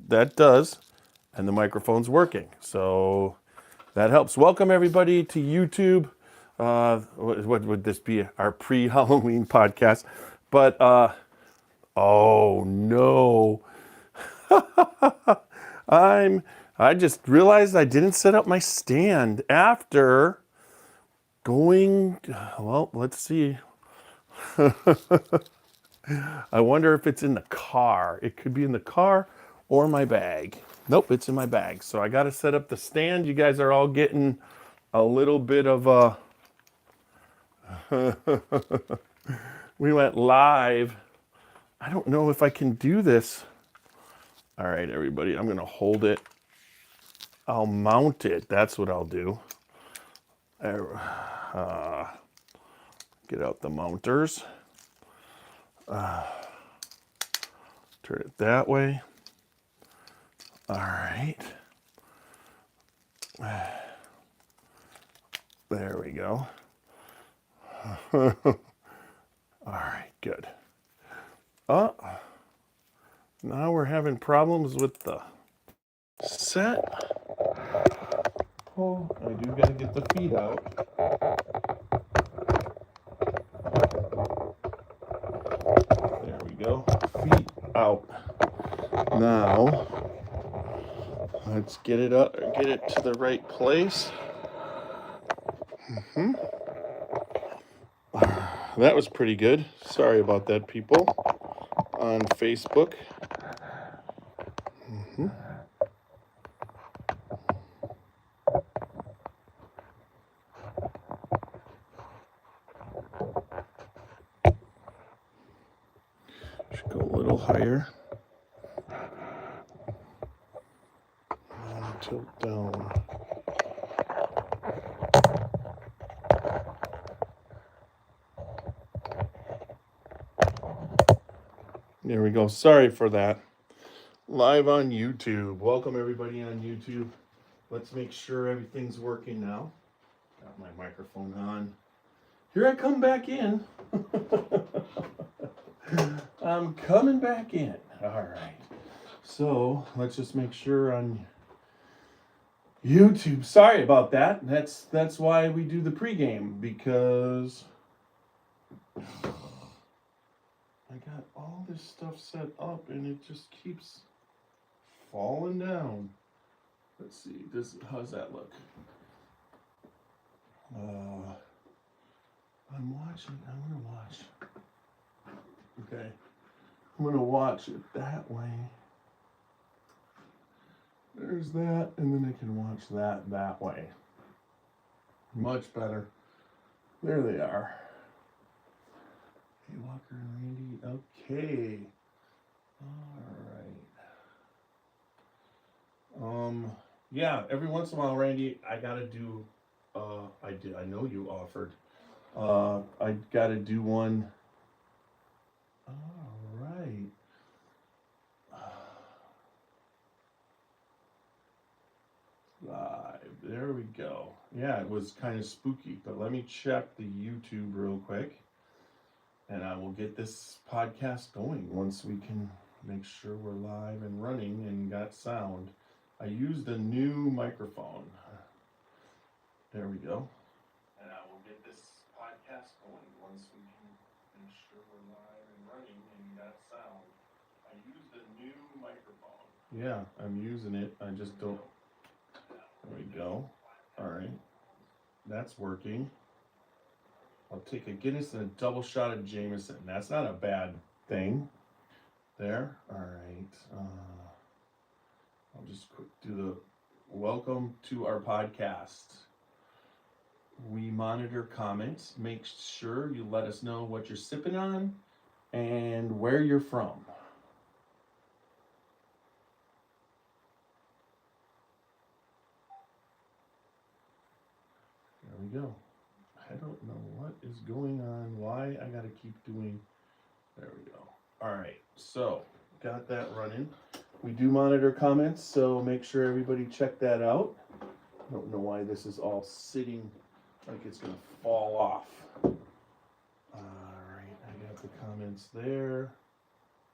that does, and the microphone's working. So that helps. Welcome everybody to YouTube. What would this be? Our pre-Halloween podcast. But oh no, I just realized I didn't set up my stand after going. Well, let's see. I wonder if it's in the car. It could be in the car or my bag. Nope, it's in my bag. So I got to set up the stand. You guys are all getting a little bit of a. We went live. I don't know if I can do this. All right, everybody, I'm going to hold it. I'll mount it. That's what I'll do. Get out the mounters. Turn it that way. All right. There we go. All right, good. Now we're having problems with the set. Oh, I do got to get the feet out. There we go. Feet out. Now, let's get it up, get it to the right place. That was pretty good. Sorry about that, people on Facebook. Should go a little higher. And tilt down. There we go. Sorry for that. Live on YouTube. Welcome everybody on YouTube. Let's make sure everything's working now. Got my microphone on. Here I come back in. I'm coming back in. All right. So let's just make sure on YouTube. Sorry about that. That's why we do the pregame, because I got all this stuff set up and it just keeps falling down. Let's see. How's that look? I'm gonna watch. Okay. I'm gonna watch it that way. There's that, and then I can watch that way. Much better. There they are. Hey, Walker and Randy. Okay. All right. Yeah, every once in a while, Randy, I gotta do, I know you offered. I gotta do one. All right. Live. There we go. Yeah, it was kind of spooky, but let me check the YouTube real quick, and I will get this podcast going once we can make sure we're live and running and got sound. I used a new microphone. There we go. And I will get this podcast going once we can make sure we're live and running and got sound. I used a new microphone. Yeah, I'm using it. I just don't. There we go. All right. That's working. I'll take a Guinness and a double shot of Jameson. That's not a bad thing. There. All right. I'll just do the welcome to our podcast. We monitor comments. Make sure you let us know what you're sipping on and where you're from. There we go. I don't know what is going on, why I gotta keep doing. There we go. All right, so got that running. We do monitor comments, so make sure everybody check that out. I don't know why this is all sitting like it's gonna fall off. All right, I got the comments there.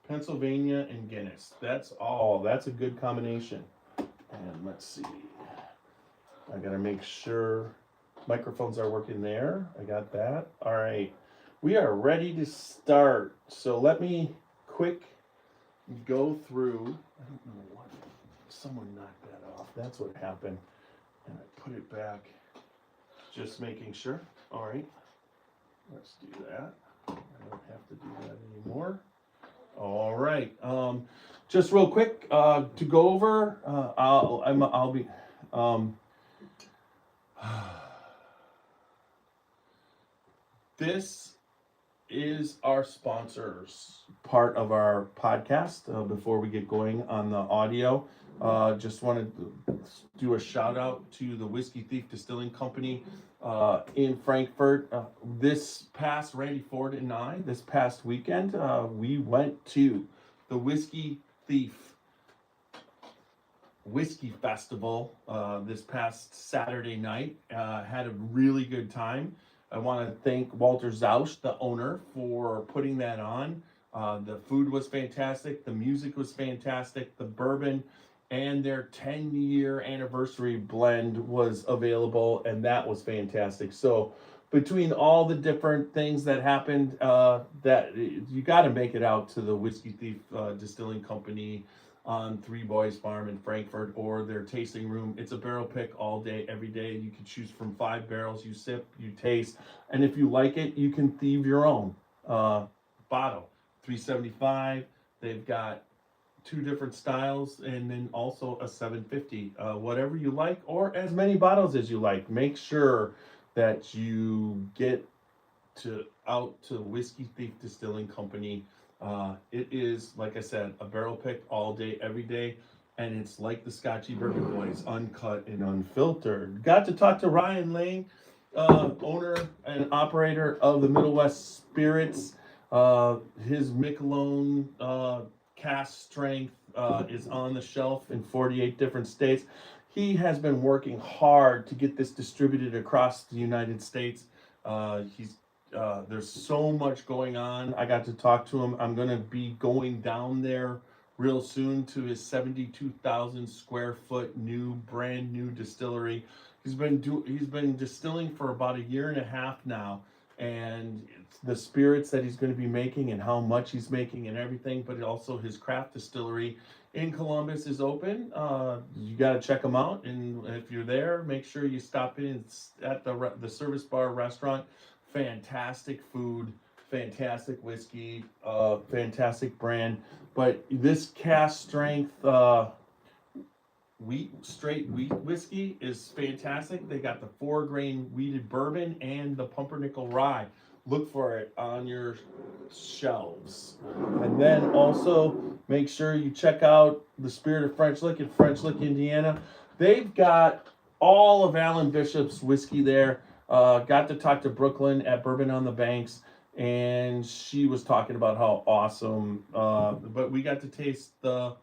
Pennsylvania and Guinness. That's all. That's a good combination. And let's see. I gotta make sure microphones are working there. I got that. All right. We are ready to start. So let me quick go through. I don't know what. Someone knocked that off. That's what happened. And I put it back. Just making sure. All right. Let's do that. I don't have to do that anymore. All right. Just real quick to go over. I'll be. This is our sponsors part of our podcast. Before we get going on the audio, just wanted to do a shout out to the Whiskey Thief Distilling Company in Frankfurt. This past Randy Ford and I, this past weekend, we went to the Whiskey Thief Whiskey Festival this past Saturday night. Had a really good time. I want to thank Walter Zausch, the owner, for putting that on. The food was fantastic. The music was fantastic. The bourbon and their 10-year anniversary blend was available, and that was fantastic. So between all the different things that happened, that you got to make it out to the Whiskey Thief Distilling Company on Three Boys Farm in Frankfurt, or their tasting room. It's a barrel pick all day, every day. You can choose from 5 barrels. You sip, you taste, and if you like it, you can thieve your own bottle. $3.75. They've got 2 different styles, and then also a $7.50. Whatever you like, or as many bottles as you like. Make sure that you get out to Whiskey Thief Distilling Company. It is, like I said, a barrel pick all day, every day, and it's like the Scotchy Bourbon Boys, uncut and unfiltered. Got to talk to Ryan Lang, owner and operator of the Middle West Spirits. His Miquelon cask strength is on the shelf in 48 different states. He has been working hard to get this distributed across the United States. There's so much going on. I got to talk to him. I'm going to be going down there real soon to his 72,000 square foot brand new distillery. He's been distilling for about 1.5 years now, and it's the spirits that he's going to be making and how much he's making and everything, but also his craft distillery in Columbus is open. You got to check them out, and if you're there, make sure you stop in. It's at the Service Bar Restaurant. Fantastic food, fantastic whiskey, fantastic brand. But this cask strength straight wheat whiskey is fantastic. They got the 4-grain wheated bourbon and the pumpernickel rye. Look for it on your shelves. And then also make sure you check out the Spirit of French Lick in French Lick, Indiana. They've got all of Alan Bishop's whiskey there. Got to talk to Brooklyn at Bourbon on the Banks, and she was talking about how awesome. But we got to taste the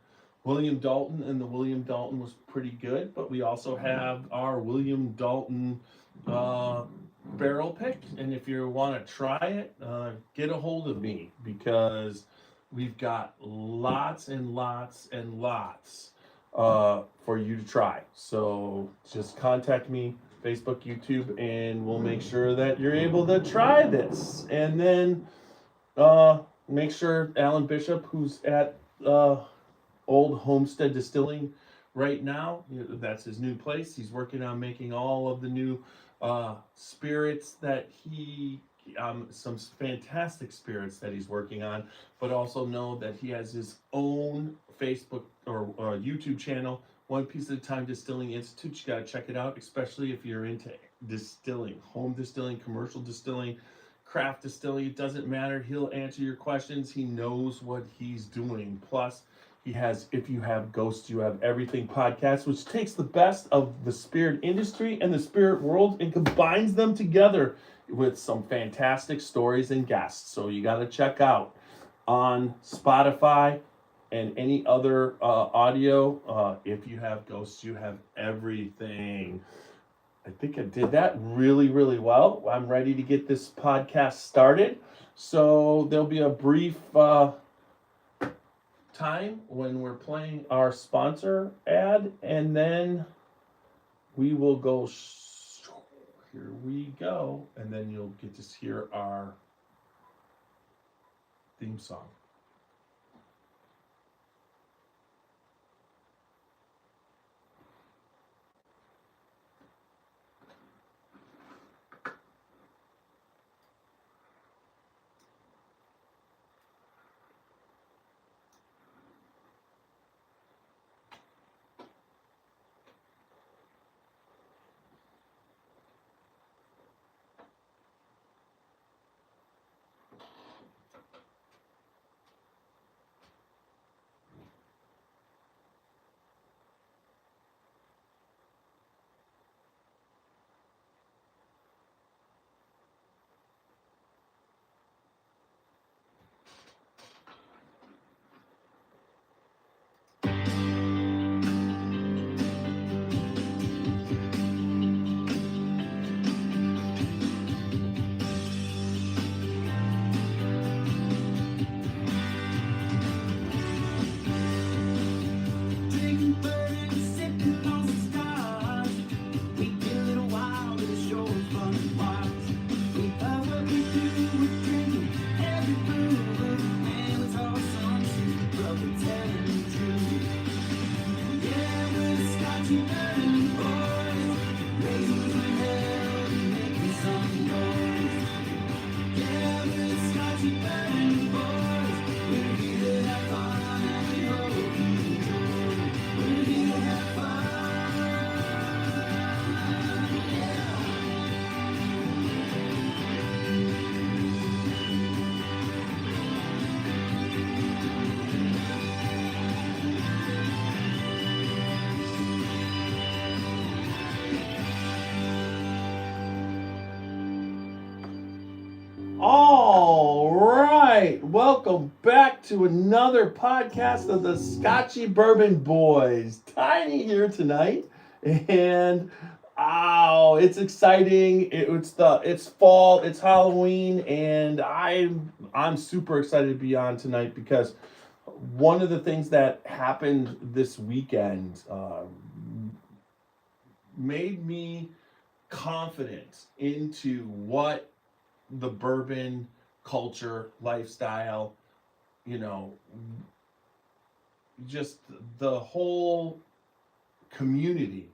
William Dalton, and the William Dalton was pretty good. But we also have our William Dalton barrel pick, and if you want to try it, get a hold of me, because we've got lots and lots and lots for you to try. So just contact me, Facebook, YouTube, and we'll make sure that you're able to try this. And then make sure Alan Bishop, who's at Old Homestead Distilling right now, that's his new place. He's working on making all of the new spirits that some fantastic spirits that he's working on, but also know that he has his own Facebook or YouTube channel, One Piece at a Time Distilling Institute. You got to check it out, especially if you're into distilling, home distilling, commercial distilling, craft distilling. It doesn't matter. He'll answer your questions. He knows what he's doing. Plus, he has If You Have Ghosts, You Have Everything podcast, which takes the best of the spirit industry and the spirit world and combines them together with some fantastic stories and guests. So you got to check out on Spotify and any other audio. If You Have Ghosts, You Have Everything. I think I did that really, really well. I'm ready to get this podcast started. So there'll be a brief time when we're playing our sponsor ad, and then we will go. Here we go, and then you'll get to hear our theme song. All right, welcome back to another podcast of the Scotchy Bourbon Boys. Tiny here tonight, and it's exciting. It's fall, it's Halloween, and I'm super excited to be on tonight because one of the things that happened this weekend made me confident into what the bourbon culture, lifestyle, just the whole community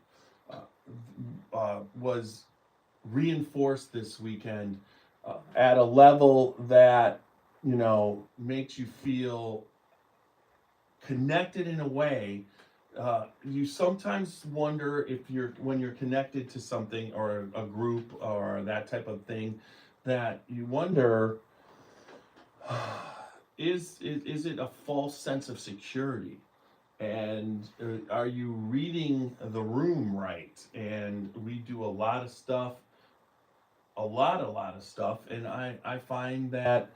was reinforced this weekend at a level that, makes you feel connected in a way. You sometimes wonder if when you're connected to something or a group or that type of thing, that you wonder, is it a false sense of security? And are you reading the room right? And we do a lot of stuff, and I find that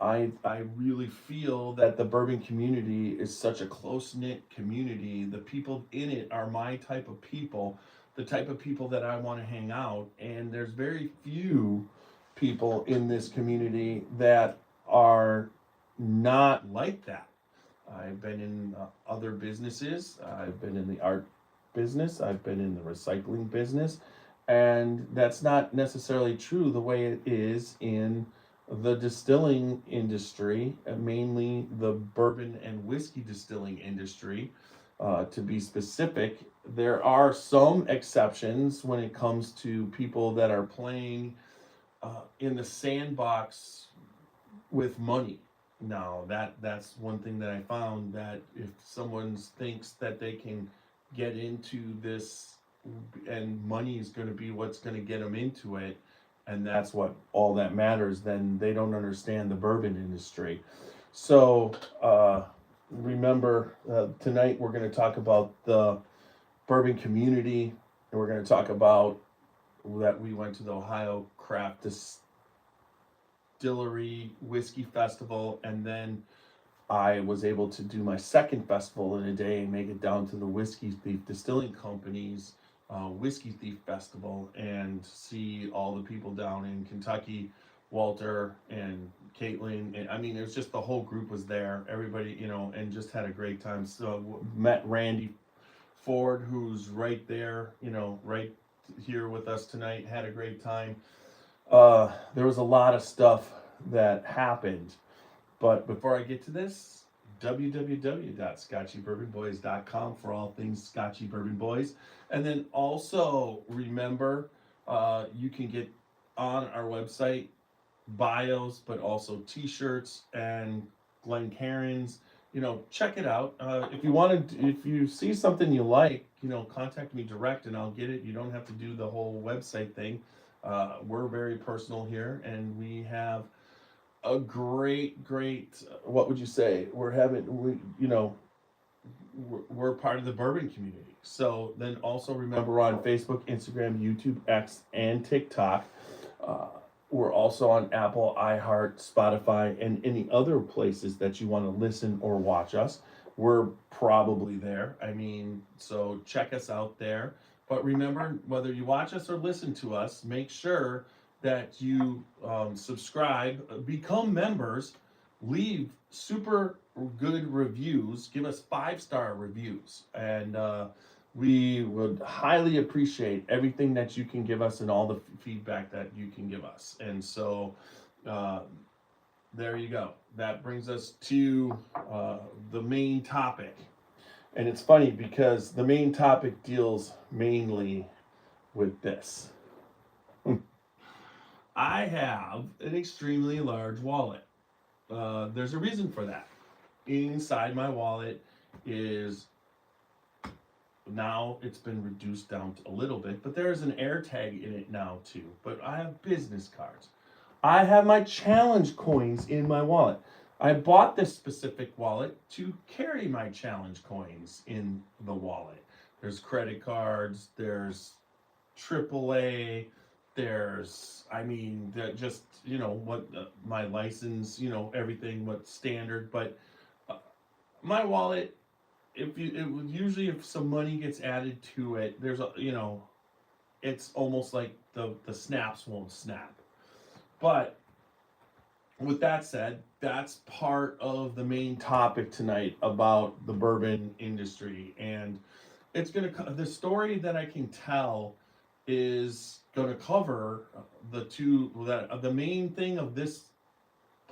I really feel that the bourbon community is such a close-knit community. The people in it are my type of people, the type of people that I want to hang out, and there's very few people in this community that are not like that. I've been in other businesses. I've been in the art business. I've been in the recycling business, and that's not necessarily true the way it is in the distilling industry, mainly the bourbon and whiskey distilling industry. To be specific, there are some exceptions when it comes to people that are playing in the sandbox with money. Now that's one thing that I found, that if someone thinks that they can get into this and money is going to be what's going to get them into it, and that's what all that matters, then they don't understand the bourbon industry. So remember, tonight we're going to talk about the bourbon community, and we're going to talk about that we went to the Ohio Craft Distillery Whiskey Festival, and then I was able to do my second festival in a day and make it down to the Whiskey Thief Distilling Company's Whiskey Thief Festival and see all the people down in Kentucky Walter and Caitlin, and I mean, it was just the whole group was there. Everybody, and just had a great time. So met Randy Ford, who's right there, right here with us tonight. Had a great time. There was a lot of stuff that happened, but before I get to this, www.scotchybourbonboys.com for all things Scotchy Bourbon Boys. And then also remember, you can get on our website bios, but also t-shirts and Glencairns. Check it out. If you see something you like, contact me direct and I'll get it. You don't have to do the whole website thing. We're very personal here, and we have a great, what would you say? We're part of the bourbon community. So then also remember, we're on Facebook, Instagram, YouTube, X, and TikTok. We're also on Apple, iHeart, Spotify, and any other places that you want to listen or watch us. We're probably there. I mean, so check us out there. But remember, whether you watch us or listen to us, make sure that you subscribe, become members, leave super good reviews, give us 5-star reviews, and we would highly appreciate everything that you can give us and all the feedback that you can give us. And so there you go. That brings us to the main topic. And it's funny because the main topic deals mainly with this. I have an extremely large wallet. There's a reason for that. Inside my wallet is, now it's been reduced down a little bit, but there's an air tag in it now too. But I have business cards. I have my challenge coins in my wallet. I bought this specific wallet to carry my challenge coins in the wallet. There's credit cards, there's AAA, there's, just, my license, everything, what's standard. But my wallet, usually if some money gets added to it, there's it's almost like the snaps won't snap. But with that said, that's part of the main topic tonight about the bourbon industry. And the story that I can tell is going to cover the main thing of this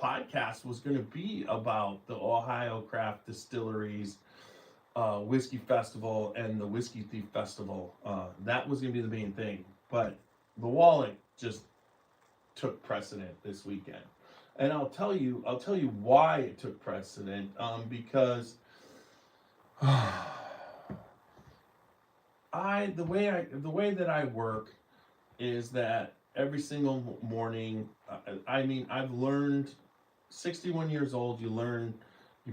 podcast was going to be about the Ohio Craft Distilleries Whiskey Festival and the Whiskey Thief Festival. That was going to be the main thing. But the wallet just took precedent this weekend. And I'll tell you why it took precedent. Because the way that I work is that every single morning, I've learned, 61 years old, you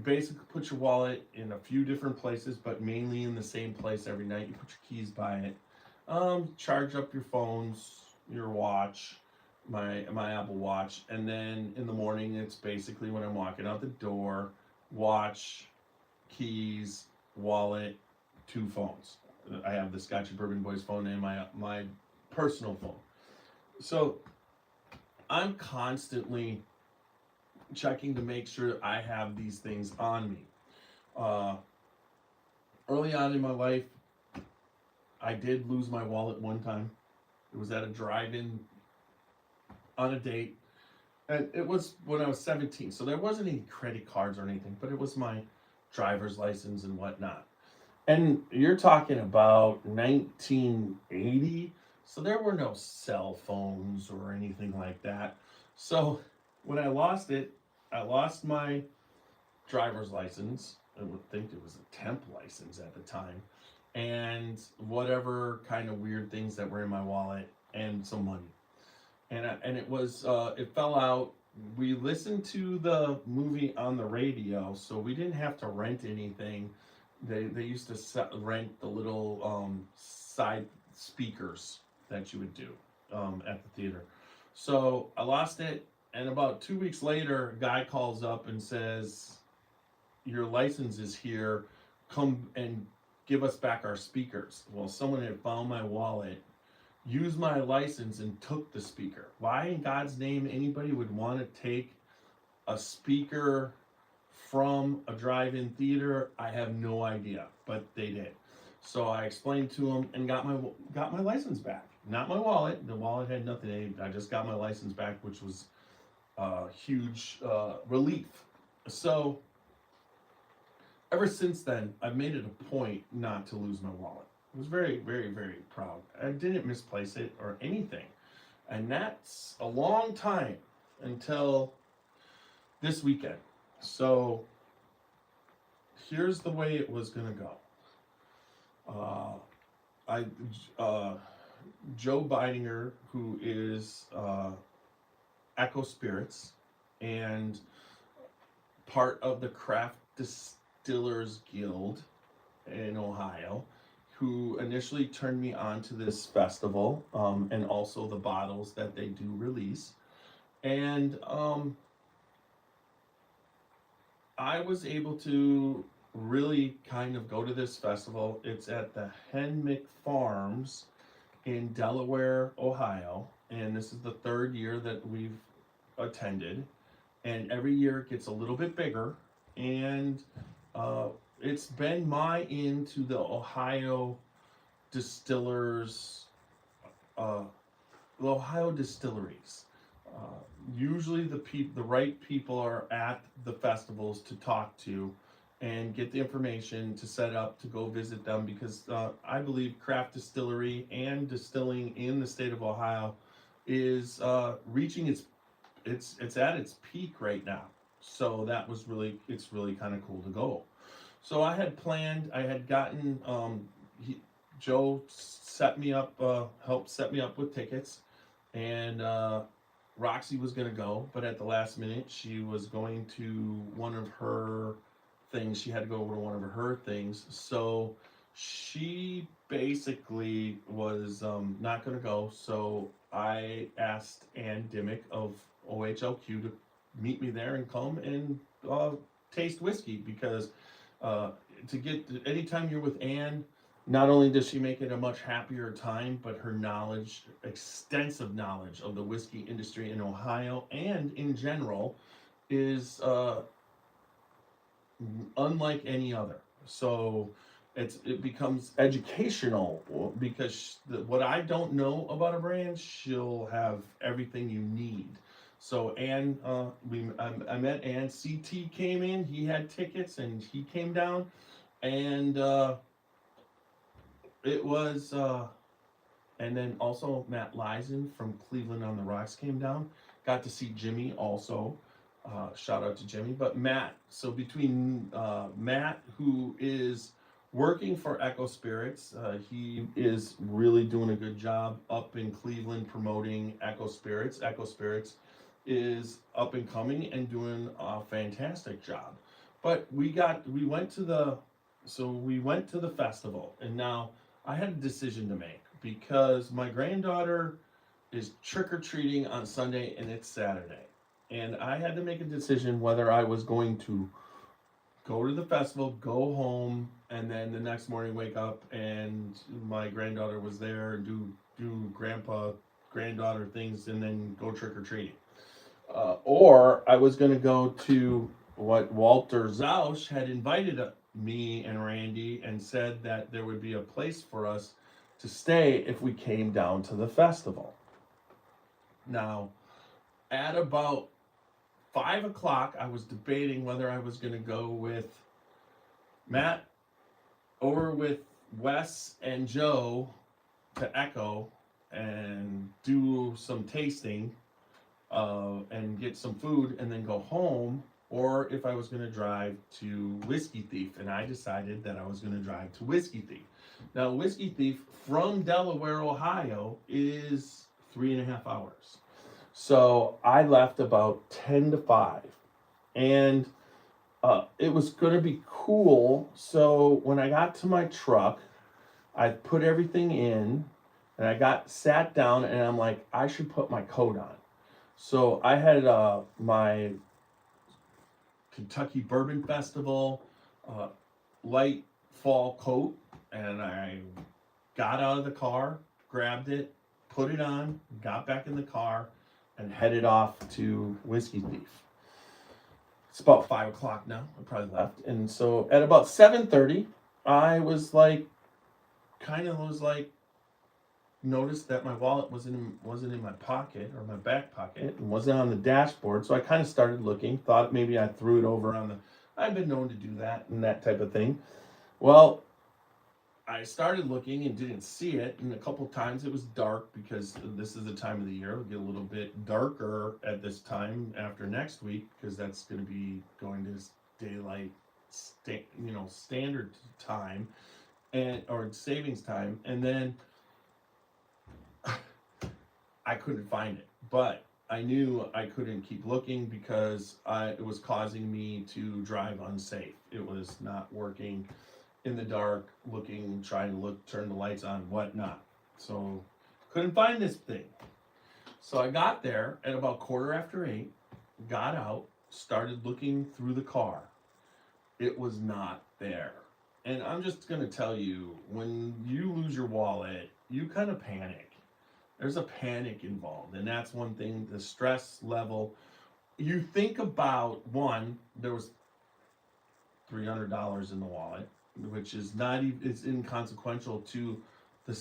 basically put your wallet in a few different places, but mainly in the same place every night. You put your keys by it, charge up your phones, your watch, my Apple Watch, and then in the morning it's basically when I'm walking out the door, watch, keys, wallet, 2 phones. I have the Scotchy Bourbon Boys phone and my personal phone. So I'm constantly checking to make sure I have these things on me. Early on in my life, I did lose my wallet one time. It was at a drive-in on a date, and it was when I was 17, so there wasn't any credit cards or anything, but it was my driver's license and whatnot. And you're talking about 1980, so there were no cell phones or anything like that. So when I lost it, I lost my driver's license. I would think it was a temp license at the time, and whatever kind of weird things that were in my wallet, and some money. And it was it fell out. We listened to the movie on the radio, so we didn't have to rent anything. They used to rent the little side speakers that you would do at the theater. So I lost it, and about 2 weeks later, a guy calls up and says, "Your license is here. Come and give us back our speakers." Well, someone had found my wallet used my license and took the speaker. Why in God's name anybody would want to take a speaker from a drive-in theater, I have no idea, but they did. So I explained to them and got my license back. Not my wallet. The wallet had nothing in it. I just got my license back, which was a huge relief. So ever since then, I've made it a point not to lose my wallet. I was very, very, very proud. I didn't misplace it or anything. And that's a long time until this weekend. So here's the way it was going to go. Joe Beidinger, who is Echo Spirits and part of the Craft Distillers Guild in Ohio, who initially turned me on to this festival, and also the bottles that they do release. And I was able to really kind of go to this festival. It's at the Henmick Farms in Delaware, Ohio, and this is the third year that we've attended. And every year it gets a little bit bigger, and it's been my into the Ohio distillers, the Ohio distilleries. Usually the right people are at the festivals to talk to and get the information to set up to go visit them, because I believe craft distillery and distilling in the state of Ohio is reaching it's at its peak right now. So that was it's really kind of cool to go. So I had planned, I had gotten Joe set me up, helped set me up with tickets, and Roxy was going to go, but at the last minute, she was going to one of her things. She had to go over to one of her things. So she basically was not going to go. So I asked Ann Dimmick of OHLQ to meet me there and come and taste whiskey, because anytime you're with Ann, not only does she make it a much happier time, but her knowledge, extensive knowledge of the whiskey industry in Ohio and in general, is unlike any other. So it becomes educational, because what I don't know about a brand, she'll have everything you need. So Ann, I met Ann. CT came in. He had tickets and he came down, and it was, and then also Matt Leisen from Cleveland on the Rocks came down. Got to see Jimmy also. Shout out to Jimmy. But Matt, so between Matt, who is working for Echo Spirits, he is really doing a good job up in Cleveland promoting Echo Spirits. Echo Spirits is up and coming and doing a fantastic job. But we went to the festival, and now I had a decision to make, because my granddaughter is trick-or-treating on Sunday and it's Saturday. And I had to make a decision whether I was going to go to the festival, go home, and then the next morning wake up and my granddaughter was there, do granddaughter things, and then go trick-or-treating. Or I was going to go to what Walter Zausch had invited me and Randy, and said that there would be a place for us to stay if we came down to the festival. Now, at about 5 o'clock, I was debating whether I was going to go with Matt over with Wes and Joe to Echo and do some tasting and get some food and then go home, or if I was going to drive to Whiskey Thief. And I decided that I was going to drive to Whiskey Thief. Now, Whiskey Thief from Delaware, Ohio is 3.5 hours. So I left about 10 to 5. And it was going to be cool. So when I got to my truck, I put everything in, and I sat down, and I'm like, I should put my coat on. So I had my Kentucky Bourbon Festival light fall coat, and I got out of the car, grabbed it, put it on, got back in the car, and headed off to Whiskey Thief. It's about 5 o'clock now. I probably left. And so at about 7:30, I was like, noticed that my wallet wasn't in my pocket or my back pocket and wasn't on the dashboard. So I kind of started looking, thought maybe I threw it over on the, I've been known to do that and that type of thing. Well, I started looking and didn't see it, and a couple times it was dark because this is the time of the year. It'll get a little bit darker at this time after next week because that's going to be going to daylight, standard time, or savings time, and then I couldn't find it. But I knew I couldn't keep looking because it was causing me to drive unsafe. It was not working in the dark, looking, trying to look, turn the lights on, whatnot. So couldn't find this thing. So I got there at about 8:15, got out, started looking through the car. It was not there. And I'm just gonna tell you, when you lose your wallet, you kind of panic. There's a panic involved, and that's one thing, the stress level. You think about, one, there was $300 in the wallet, which is not even, it's inconsequential to the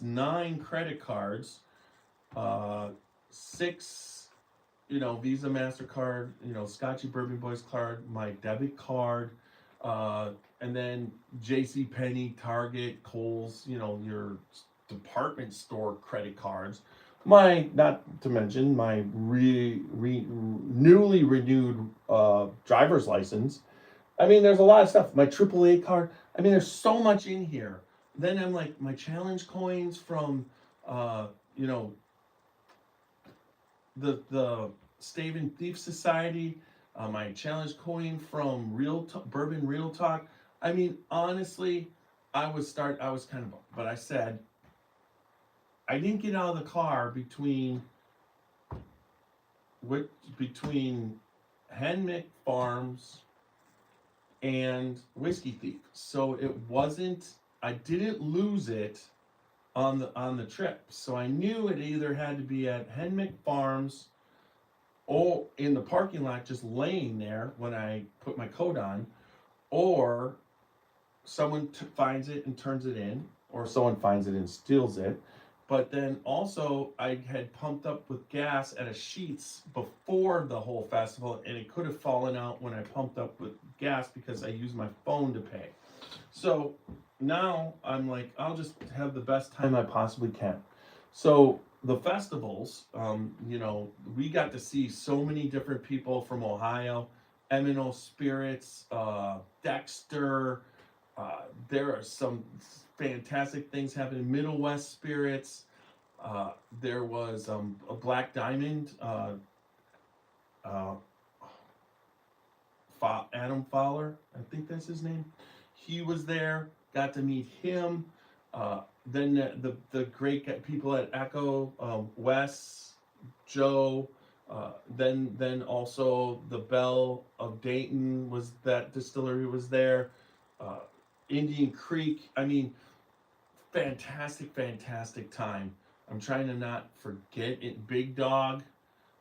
9 credit cards, 6, Visa, MasterCard, Scotchy Bourbon Boys card, my debit card, and then JCPenney, Target, Kohl's, your department store credit cards. Not to mention my newly renewed driver's license. I mean, there's a lot of stuff. My AAA card. I mean, there's so much in here. Then I'm like, my challenge coins from, the Stave and Thief Society. My challenge coin from Bourbon Real Talk. I mean, honestly, but I said, I didn't get out of the car between Henmick Farms and Whiskey Thief. So I didn't lose it on the trip. So I knew it either had to be at Henmick Farms or in the parking lot just laying there when I put my coat on, or someone finds it and turns it in, or someone finds it and steals it. But then also I had pumped up with gas at a Sheetz before the whole festival, and it could have fallen out when I pumped up with gas because I used my phone to pay. So now I'm like, I'll just have the best time I possibly can. So the festivals, we got to see so many different people from Ohio, M&O Spirits, Dexter. There are some fantastic things happening. Middle West Spirits. There was a Black Diamond. Adam Fowler, I think that's his name. He was there. Got to meet him. Then the great people at Echo, Wes, Joe. Then also the Bell of Dayton that distillery was there. Indian Creek. I mean, fantastic time. I'm trying to not forget it. Big Dog,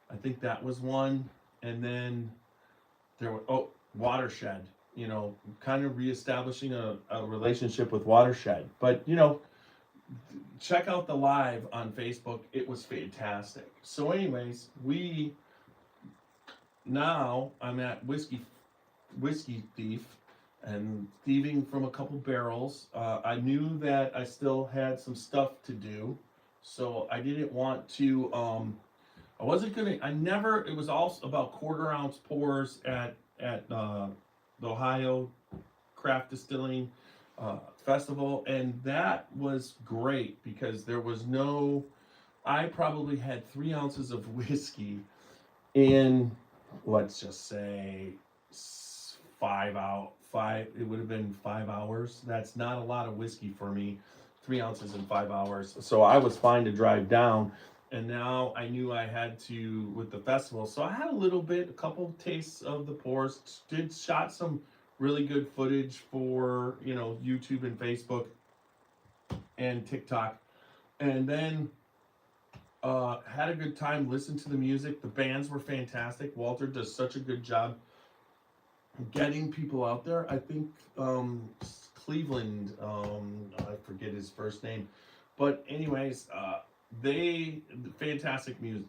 I think that was one. And then there were, Watershed, kind of reestablishing a relationship with Watershed. But, check out the live on Facebook. It was fantastic. So anyways, I'm at Whiskey Thief and thieving from a couple barrels. I knew that I still had some stuff to do, so I didn't want to, it was all about 1/4 ounce pours at the Ohio Craft Distilling Festival, and that was great because I probably had 3 ounces of whiskey in, let's just say, it would have been 5 hours. That's not a lot of whiskey for me, 3 ounces in 5 hours. So I was fine to drive down. And now I knew I had to with the festival. So I had a couple tastes of the pours, shot some really good footage for, YouTube and Facebook and TikTok. And then Had a good time, listened to the music. The bands were fantastic. Walter does such a good job getting people out there. I think Cleveland, I forget his first name, but anyways, they fantastic music.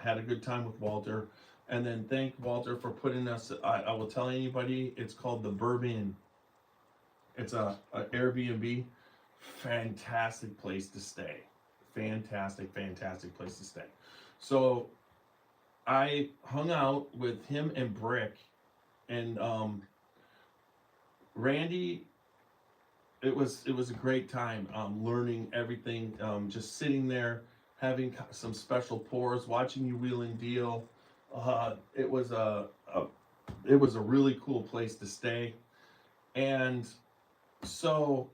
Had a good time with Walter, and then thank Walter for putting us. I will tell anybody. It's called the Bourbon. It's a Airbnb. Fantastic place to stay. Fantastic place to stay. So I hung out with him and Brick and Randy. It was a great time, learning everything, just sitting there having some special pours, watching you wheel and deal. It was a really cool place to stay, and so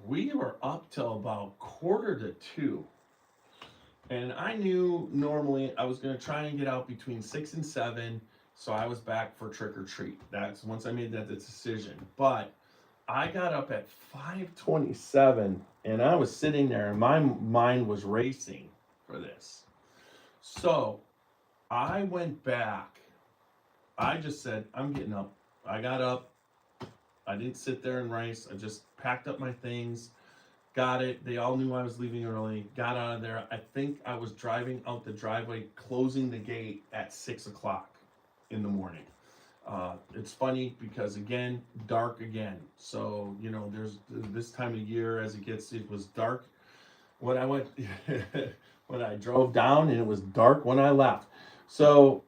we were up till about 1:45, and I knew normally I was going to try and get out between 6 and 7, so I was back for trick or treat. That's once I made that decision. But I got up at 5:27, and I was sitting there, and my mind was racing for this. So I went back. I just said, I'm getting up. I got up. I didn't sit there and race. I just packed up my things, got it. They all knew I was leaving early, got out of there. I think I was driving out the driveway, closing the gate at 6 o'clock in the morning. It's funny because again, dark again. So, there's this time of year it was dark when I went, when I drove down, and it was dark when I left. So,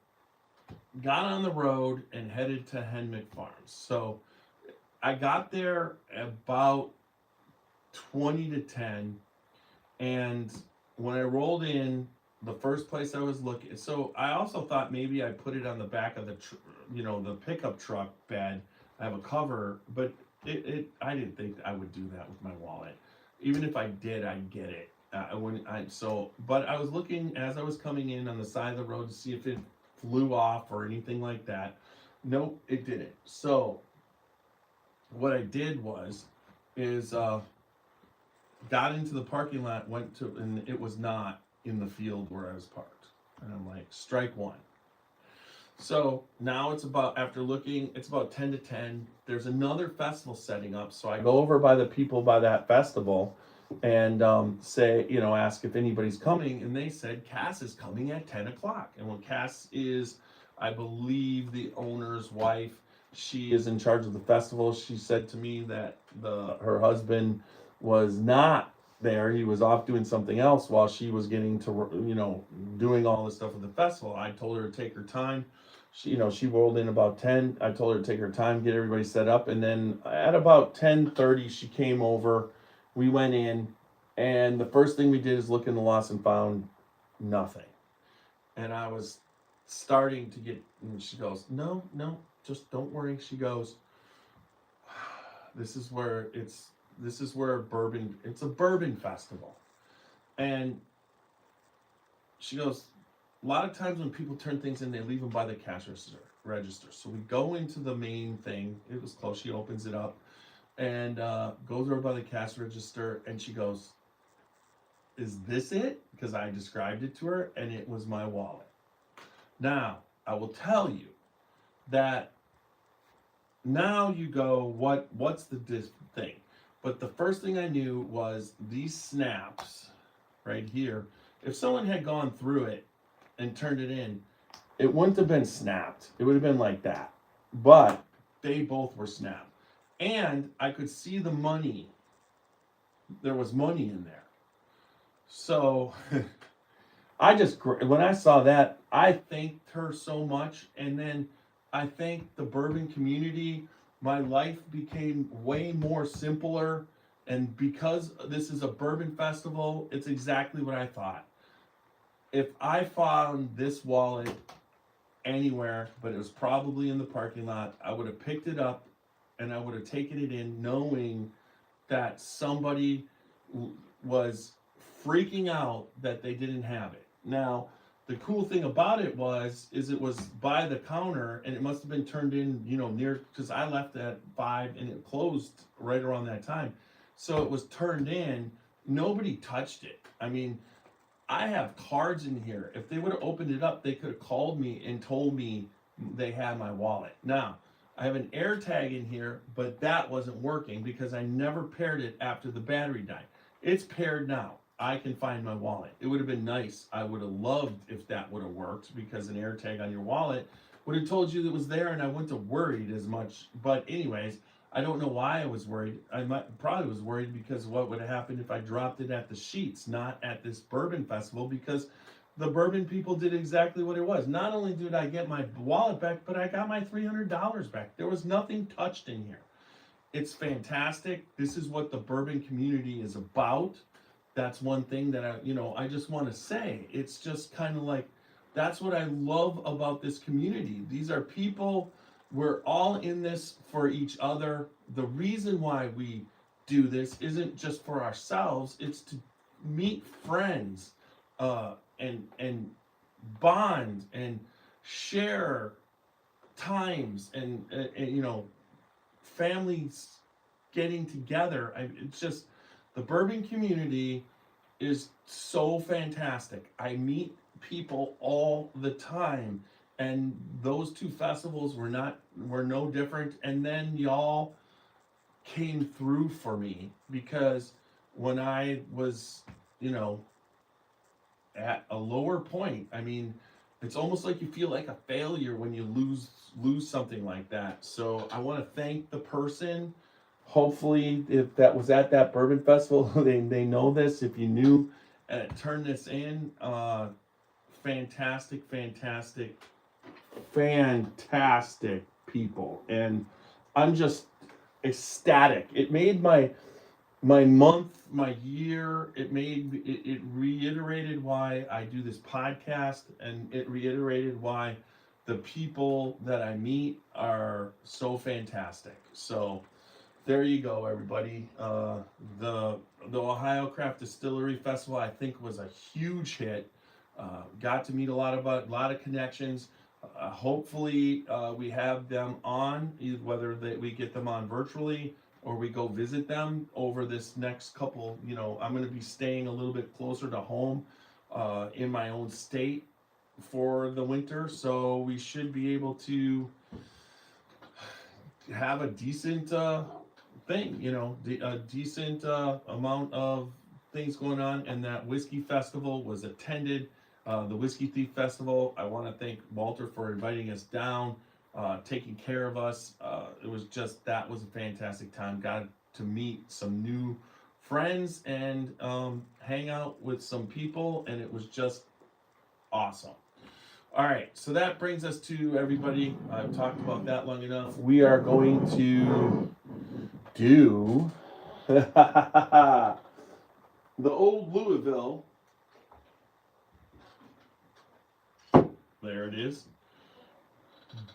got on the road and headed to Henmick Farms. So, I got there about 20 to 10, and when I rolled in, the first place I was looking, so I also thought maybe I put it on the back of the pickup truck bed. I have a cover, but I didn't think I would do that with my wallet. Even if I did, I'd get it. But I was looking as I was coming in on the side of the road to see if it flew off or anything like that. Nope, it didn't. So what I did is got into the parking lot, and it was not in the field where I was parked. And I'm like, strike one. So now it's about 10 to 10. There's another festival setting up. So I go over by the people by that festival and ask if anybody's coming. And they said, Cass is coming at 10 o'clock. And when Cass is, I believe, the owner's wife, she is in charge of the festival. She said to me that her husband was not there. He was off doing something else while she was getting to, doing all this stuff at the festival. I told her to take her time. She rolled in about 10. I told her to take her time, get everybody set up. And then at about 10:30, she came over. We went in, and the first thing we did is look in the lost and found, nothing. And I was starting to get, and she goes, no, just don't worry. She goes, this is where it's a bourbon festival. And she goes, a lot of times when people turn things in, they leave them by the cash register. So we go into the main thing. It was close. She opens it up and goes over by the cash register, and she goes, is this it? Because I described it to her, and it was my wallet. Now, I will tell you that now you go, what's the thing? But the first thing I knew was these snaps right here. If someone had gone through it and turned it in, it wouldn't have been snapped. It would have been like that. But they both were snapped. And I could see the money. There was money in there. So when I saw that, I thanked her so much. And then I thanked the bourbon community. My life became way more simpler. And because this is a bourbon festival, it's exactly what I thought. If I found this wallet anywhere, but it was probably in the parking lot, I would have picked it up and I would have taken it in, knowing that somebody was freaking out that they didn't have it. Now, the cool thing about it is it was by the counter, and it must have been turned in, near, because I left at 5 and it closed right around that time. So it was turned in. Nobody touched it. I mean, I have cards in here. If they would have opened it up, they could have called me and told me they had my wallet. Now, I have an air tag in here, but that wasn't working because I never paired it after the battery died. It's paired now. I can find my wallet. It would have been nice. I would have loved if that would have worked, because an air tag on your wallet would have told you that it was there and I wouldn't have worried as much. But anyways, I don't know why I was worried. Probably was worried because what would have happened if I dropped it at the Sheets, not at this bourbon festival, because the bourbon people did exactly what it was. Not only did I get my wallet back, but I got my $300 back. There was nothing touched in here. It's fantastic. This is what the bourbon community is about. That's one thing that I just want to say. It's just kind of like, that's what I love about this community. These are people, we're all in this for each other. The reason why we do this isn't just for ourselves, it's to meet friends, and bond and share times, and families getting together. It's just, the bourbon community is so fantastic. I meet people all the time, and those two festivals were no different. And then y'all came through for me, because when I was, at a lower point, I mean, it's almost like you feel like a failure when you lose something like that. So I want to thank the person. Hopefully, if that was at that bourbon festival, they know this. If you knew, turn this in. Fantastic people, and I'm just ecstatic. It made my month, my year. It reiterated why I do this podcast, and it reiterated why the people that I meet are so fantastic. So there you go, everybody. The Ohio Craft Distillery Festival, I think, was a huge hit. Got to meet a lot of connections. Hopefully, we have them on, whether we get them on virtually or we go visit them over this next couple. I'm going to be staying a little bit closer to home, in my own state for the winter, so we should be able to have a decent thing, a decent amount of things going on. And that whiskey festival was attended. The Whiskey Thief Festival, I want to thank Walter for inviting us down, taking care of us. That was a fantastic time. Got to meet some new friends and hang out with some people, and it was just awesome. All right, so that brings us to, everybody, I've talked about that long enough. We are going to do the old Louisville. There it is.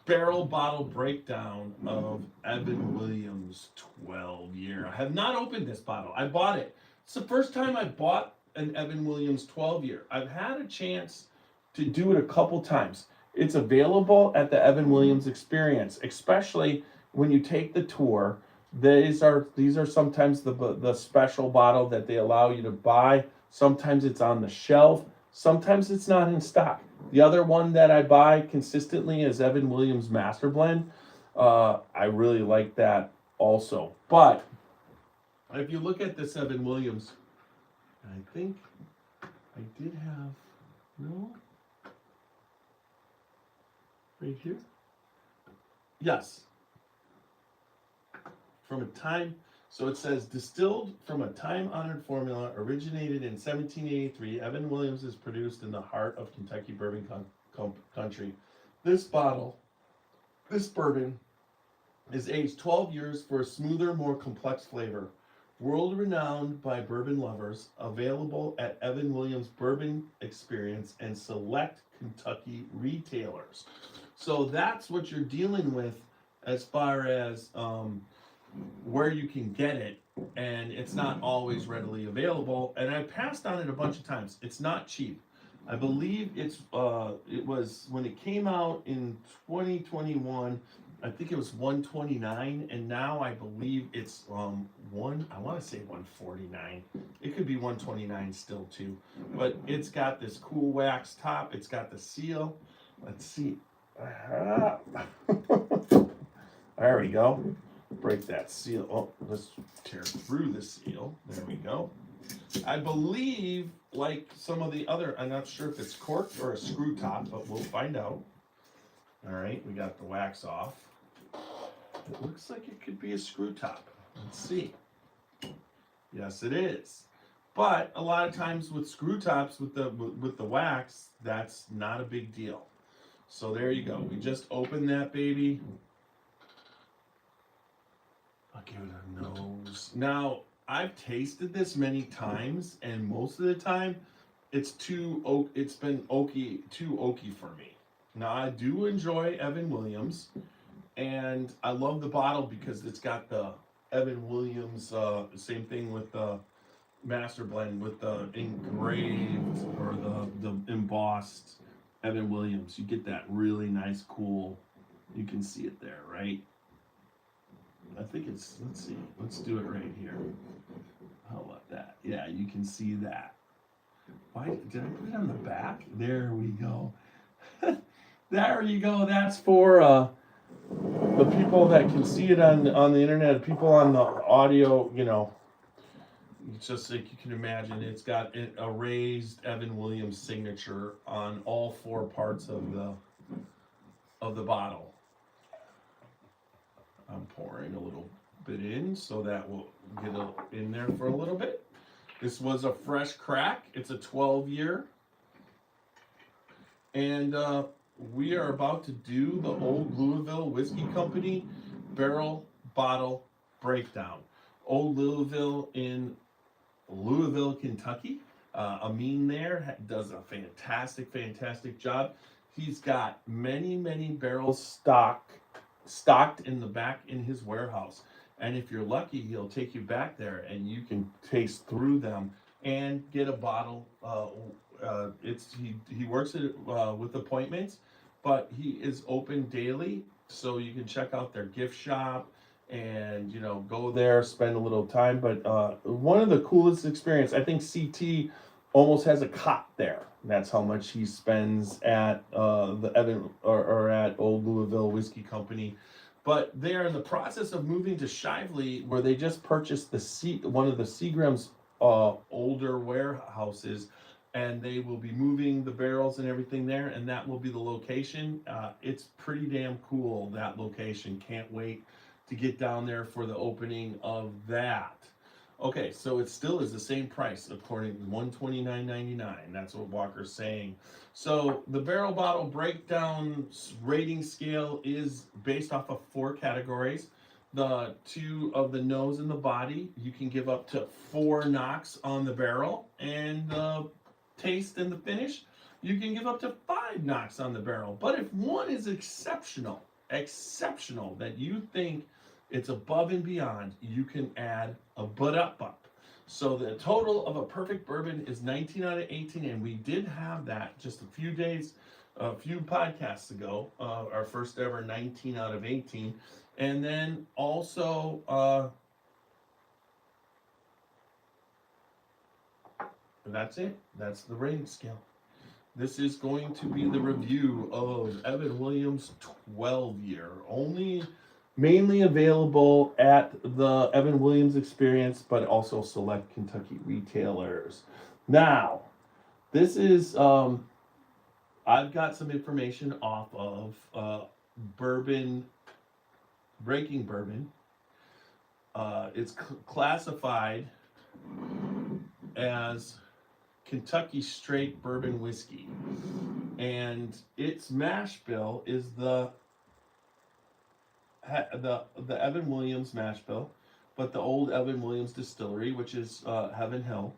Barrel bottle breakdown of Evan Williams 12 year. I have not opened this bottle. I bought it. It's the first time I bought an Evan Williams 12 year. I've had a chance to do it a couple times. It's available at the Evan Williams Experience, especially when you take the tour. These are sometimes the special bottle that they allow you to buy. Sometimes it's on the shelf. Sometimes it's not in stock. The other one that I buy consistently is Evan Williams Master Blend. I really like that also. But if you look at this Evan Williams, I think I did have, no? Right here? Yes. From a time, so it says, distilled from a time-honored formula, originated in 1783, Evan Williams is produced in the heart of Kentucky bourbon country. This bourbon, is aged 12 years for a smoother, more complex flavor. World-renowned by bourbon lovers, available at Evan Williams Bourbon Experience and select Kentucky retailers. So that's what you're dealing with as far as where you can get it, and it's not always readily available. And I passed on it a bunch of times. It's not cheap. I believe it was, when it came out in 2021, I think it was 129, and now I believe it's I want to say 149. It could be 129 still too, but it's got this cool wax top. It's got the seal. Let's see. There we go. Break that seal. Oh, let's tear through the seal. There we go. I believe, like some of the other, I'm not sure if it's corked or a screw top, but we'll find out. All right, we got the wax off. It looks like it could be a screw top. Let's see. Yes, it is. But a lot of times with screw tops, with the wax, that's not a big deal. So there you go. We just opened that baby. I'll give it a nose. Now, I've tasted this many times, and most of the time, it's been too oaky for me. Now, I do enjoy Evan Williams, and I love the bottle because it's got the Evan Williams, same thing with the Master Blend, with the engraved or the embossed Evan Williams. You get that really nice, cool, you can see it there, right? I think it's, let's see, let's do it right here. How about that? Yeah, you can see that. Why did I put it on the back? There we go. There you go. That's for the people that can see it on the internet. People on the audio, it's just like you can imagine. It's got a raised Evan Williams signature on all four parts of the bottle. I'm pouring a little bit in so that will get in there for a little bit. This was a fresh crack. It's a 12-year. And we are about to do the Old Louisville Whiskey Company barrel bottle breakdown. Old Louisville in Louisville, Kentucky. Amin there does a fantastic job. He's got many barrels stocked in the back in his warehouse. And if you're lucky, he'll take you back there and you can taste through them and get a bottle. He works it with appointments, but he is open daily, so you can check out their gift shop and go there, spend a little time. But one of the coolest experience, I think CT almost has a cot there. That's how much he spends at the Evan or at Old Louisville Whiskey Company. But they're in the process of moving to Shively, where they just purchased one of the Seagram's older warehouses, and they will be moving the barrels and everything there, and that will be the location. It's pretty damn cool, that location. Can't wait to get down there for the opening of that. Okay, so it still is the same price, according to $129.99. That's what Walker's saying. So the barrel bottle breakdown rating scale is based off of 4 categories. The 2 of the nose and the body, you can give up to 4 knocks on the barrel, and the taste and the finish, you can give up to 5 knocks on the barrel. But if one is exceptional that you think it's above and beyond, you can add a butt up. So the total of a perfect bourbon is 19 out of 18, and we did have that just a few podcasts ago, our first ever 19 out of 18. And then also, that's it. That's the rating scale. This is going to be the review of Evan Williams 12-year. Mainly available at the Evan Williams Experience, but also select Kentucky retailers. Now, this is, I've got some information off of Breaking Bourbon. It's classified as Kentucky straight bourbon whiskey, and its mash bill is the Evan Williams mash bill, but the old Evan Williams distillery, which is Heaven Hill,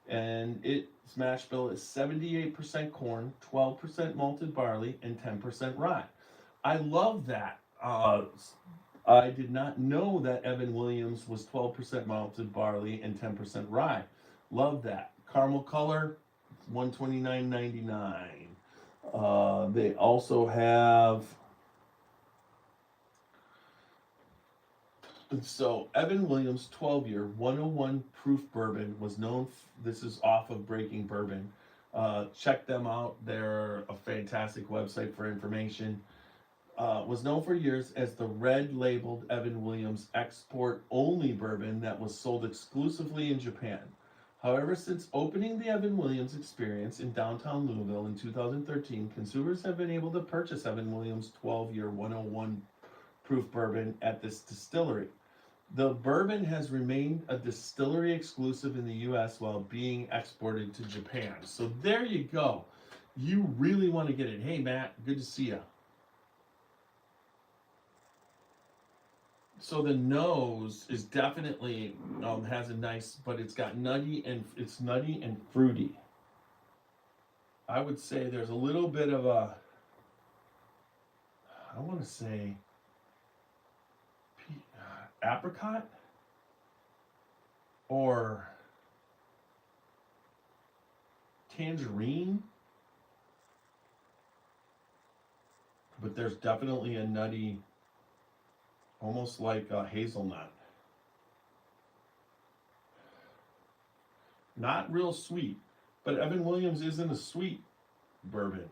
and its mash bill is 78% corn, 12% malted barley, and 10% rye. I love that. I did not know that Evan Williams was 12% malted barley and 10% rye. Love that. Caramel color, $129.99. They also have So Evan Williams 12-year 101 proof bourbon was known. This is off of Breaking Bourbon. Check them out. They're a fantastic website for information. Was known for years as the red labeled Evan Williams export only bourbon that was sold exclusively in Japan. However, since opening the Evan Williams experience in downtown Louisville in 2013, consumers have been able to purchase Evan Williams 12-year 101 proof bourbon at this distillery. The bourbon has remained a distillery exclusive in the US while being exported to Japan. So there you go. You really want to get it. Hey, Matt, good to see you. So the nose is definitely has a nice, but it's got nutty and it's nutty and fruity. I would say there's a little bit of a, I want to say apricot or tangerine, but there's definitely a nutty, almost like a hazelnut. Not real sweet, but Evan Williams isn't a sweet bourbon.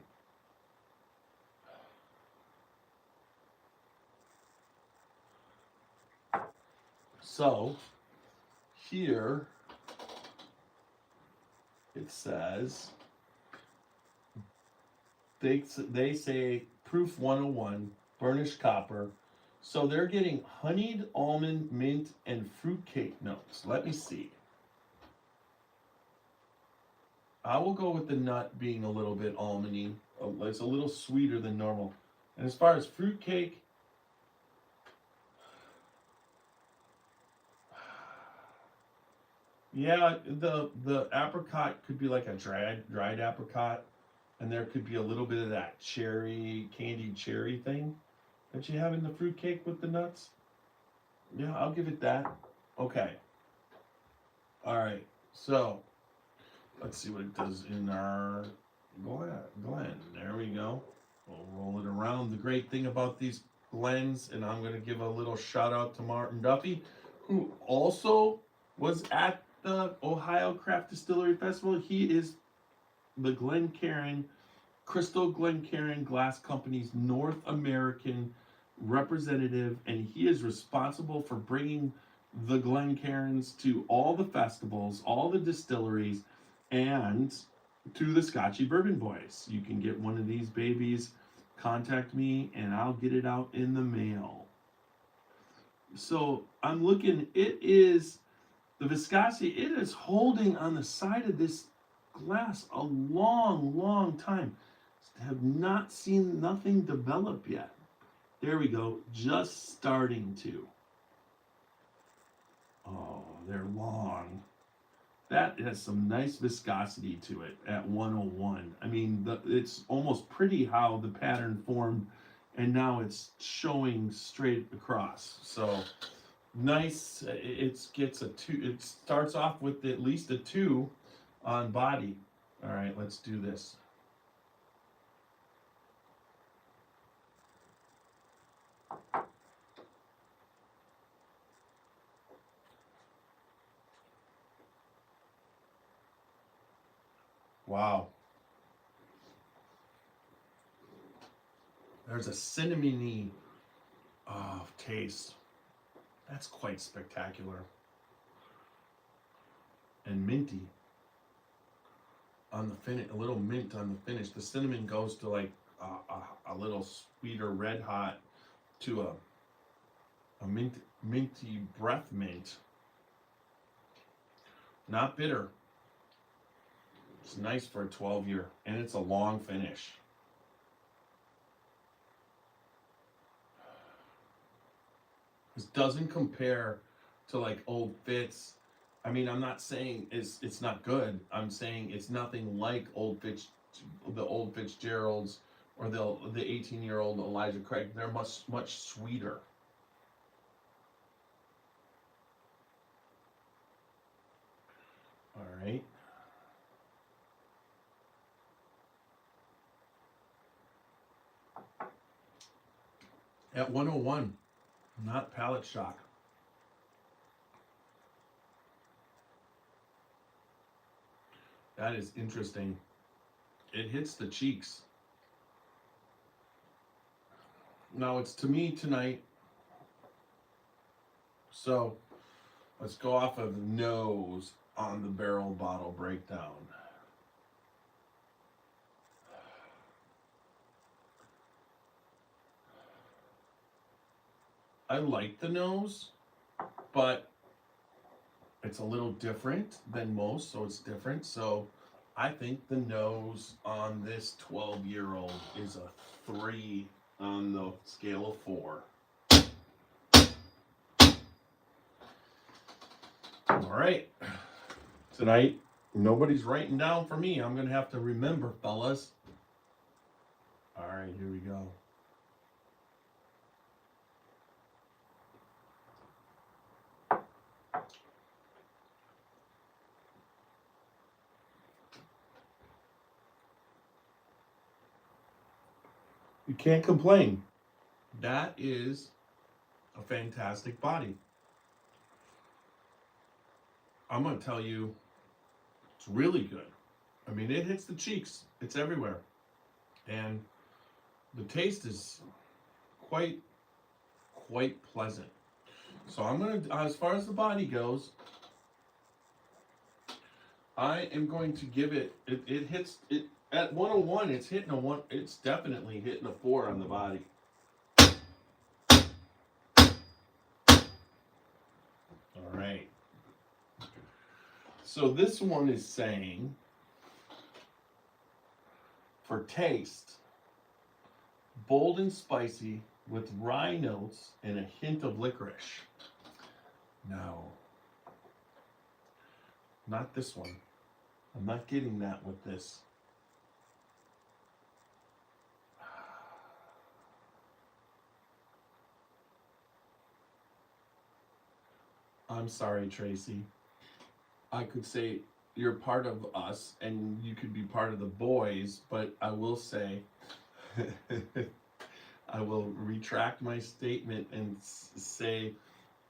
So here it says they say proof 101 burnished copper. So they're getting honeyed almond, mint, and fruitcake notes. Let me see. I will go with the nut being a little bit almondy. It's a little sweeter than normal. And as far as fruitcake, yeah, the apricot could be like a dried apricot, and there could be a little bit of that cherry, candied cherry thing that you have in the fruitcake with the nuts. Yeah, I'll give it that. Okay. All right. So let's see what it does in our Glen. There we go. We'll roll it around. The great thing about these Glens, and I'm going to give a little shout out to Martin Duffy, who also was at the Ohio Craft Distillery Festival. He is the Crystal Glencairn Glass Company's North American representative, and he is responsible for bringing the Glencairns to all the festivals, all the distilleries, and to the Scotchy Bourbon Boys. You can get one of these babies. Contact me, and I'll get it out in the mail. So I'm looking. It is the viscosity. It is holding on the side of this glass a long time. Have not seen nothing develop yet. There we go, just starting to. Oh, they're long. That has some nice viscosity to it at 101. I mean, it's almost pretty how the pattern formed, and now it's showing straight across. So nice. It gets a 2. It starts off with at least a 2 on body. All right, let's do this. Wow. There's a cinnamony taste. That's quite spectacular. And minty on the finish, a little mint on the finish. The cinnamon goes to like a little sweeter red hot to a minty breath mint. Not bitter. It's nice for a 12-year, and it's a long finish. This doesn't compare to like Old Fitz. I mean, I'm not saying it's not good. I'm saying it's nothing like the Old Fitzgeralds or the 18-year-old Elijah Craig. They're much sweeter. All right. At 101, not palate shock. That is interesting. It hits the cheeks. Now it's to me tonight. So let's go off of nose on the barrel bottle breakdown. I like the nose, but it's a little different than most, so it's different. So I think the nose on this 12-year-old is a 3 on the scale of 4. All right. Tonight, nobody's writing down for me. I'm going to have to remember, fellas. All right, here we go. You can't complain. That is a fantastic body. I'm going to tell you, it's really good. I mean, it hits the cheeks. It's everywhere. And the taste is quite pleasant. So I'm going to, as far as the body goes, I am going to give it, it hits, it at 101, it's hitting a 1, it's definitely hitting a 4 on the body. All right. So this one is saying, for taste, bold and spicy with rye notes and a hint of licorice. No. Not this one. I'm not getting that with this. I'm sorry, Tracy. I could say you're part of us and you could be part of the boys, but I will say, I will retract my statement and say,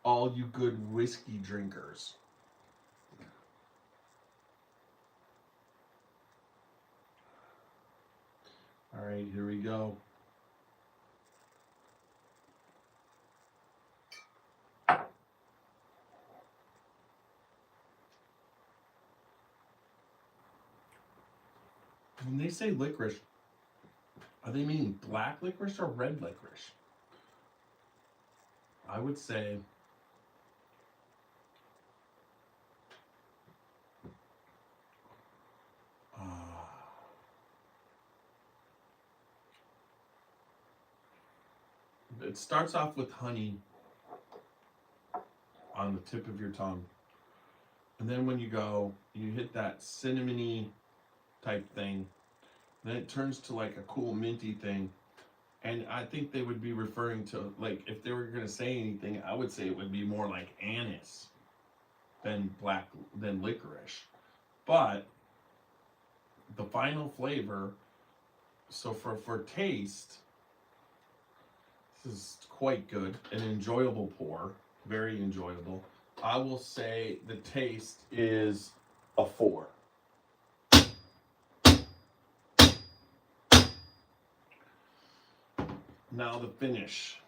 all you good whiskey drinkers. All right, here we go. When they say licorice, are they meaning black licorice or red licorice? I would say it starts off with honey on the tip of your tongue. And then when you hit that cinnamony type thing. Then it turns to like a cool minty thing. And I think they would be referring to, like, if they were going to say anything, I would say it would be more like anise than licorice. But the final flavor, so for taste, this is quite good. An enjoyable pour, very enjoyable. I will say the taste is a 4. Now the finish.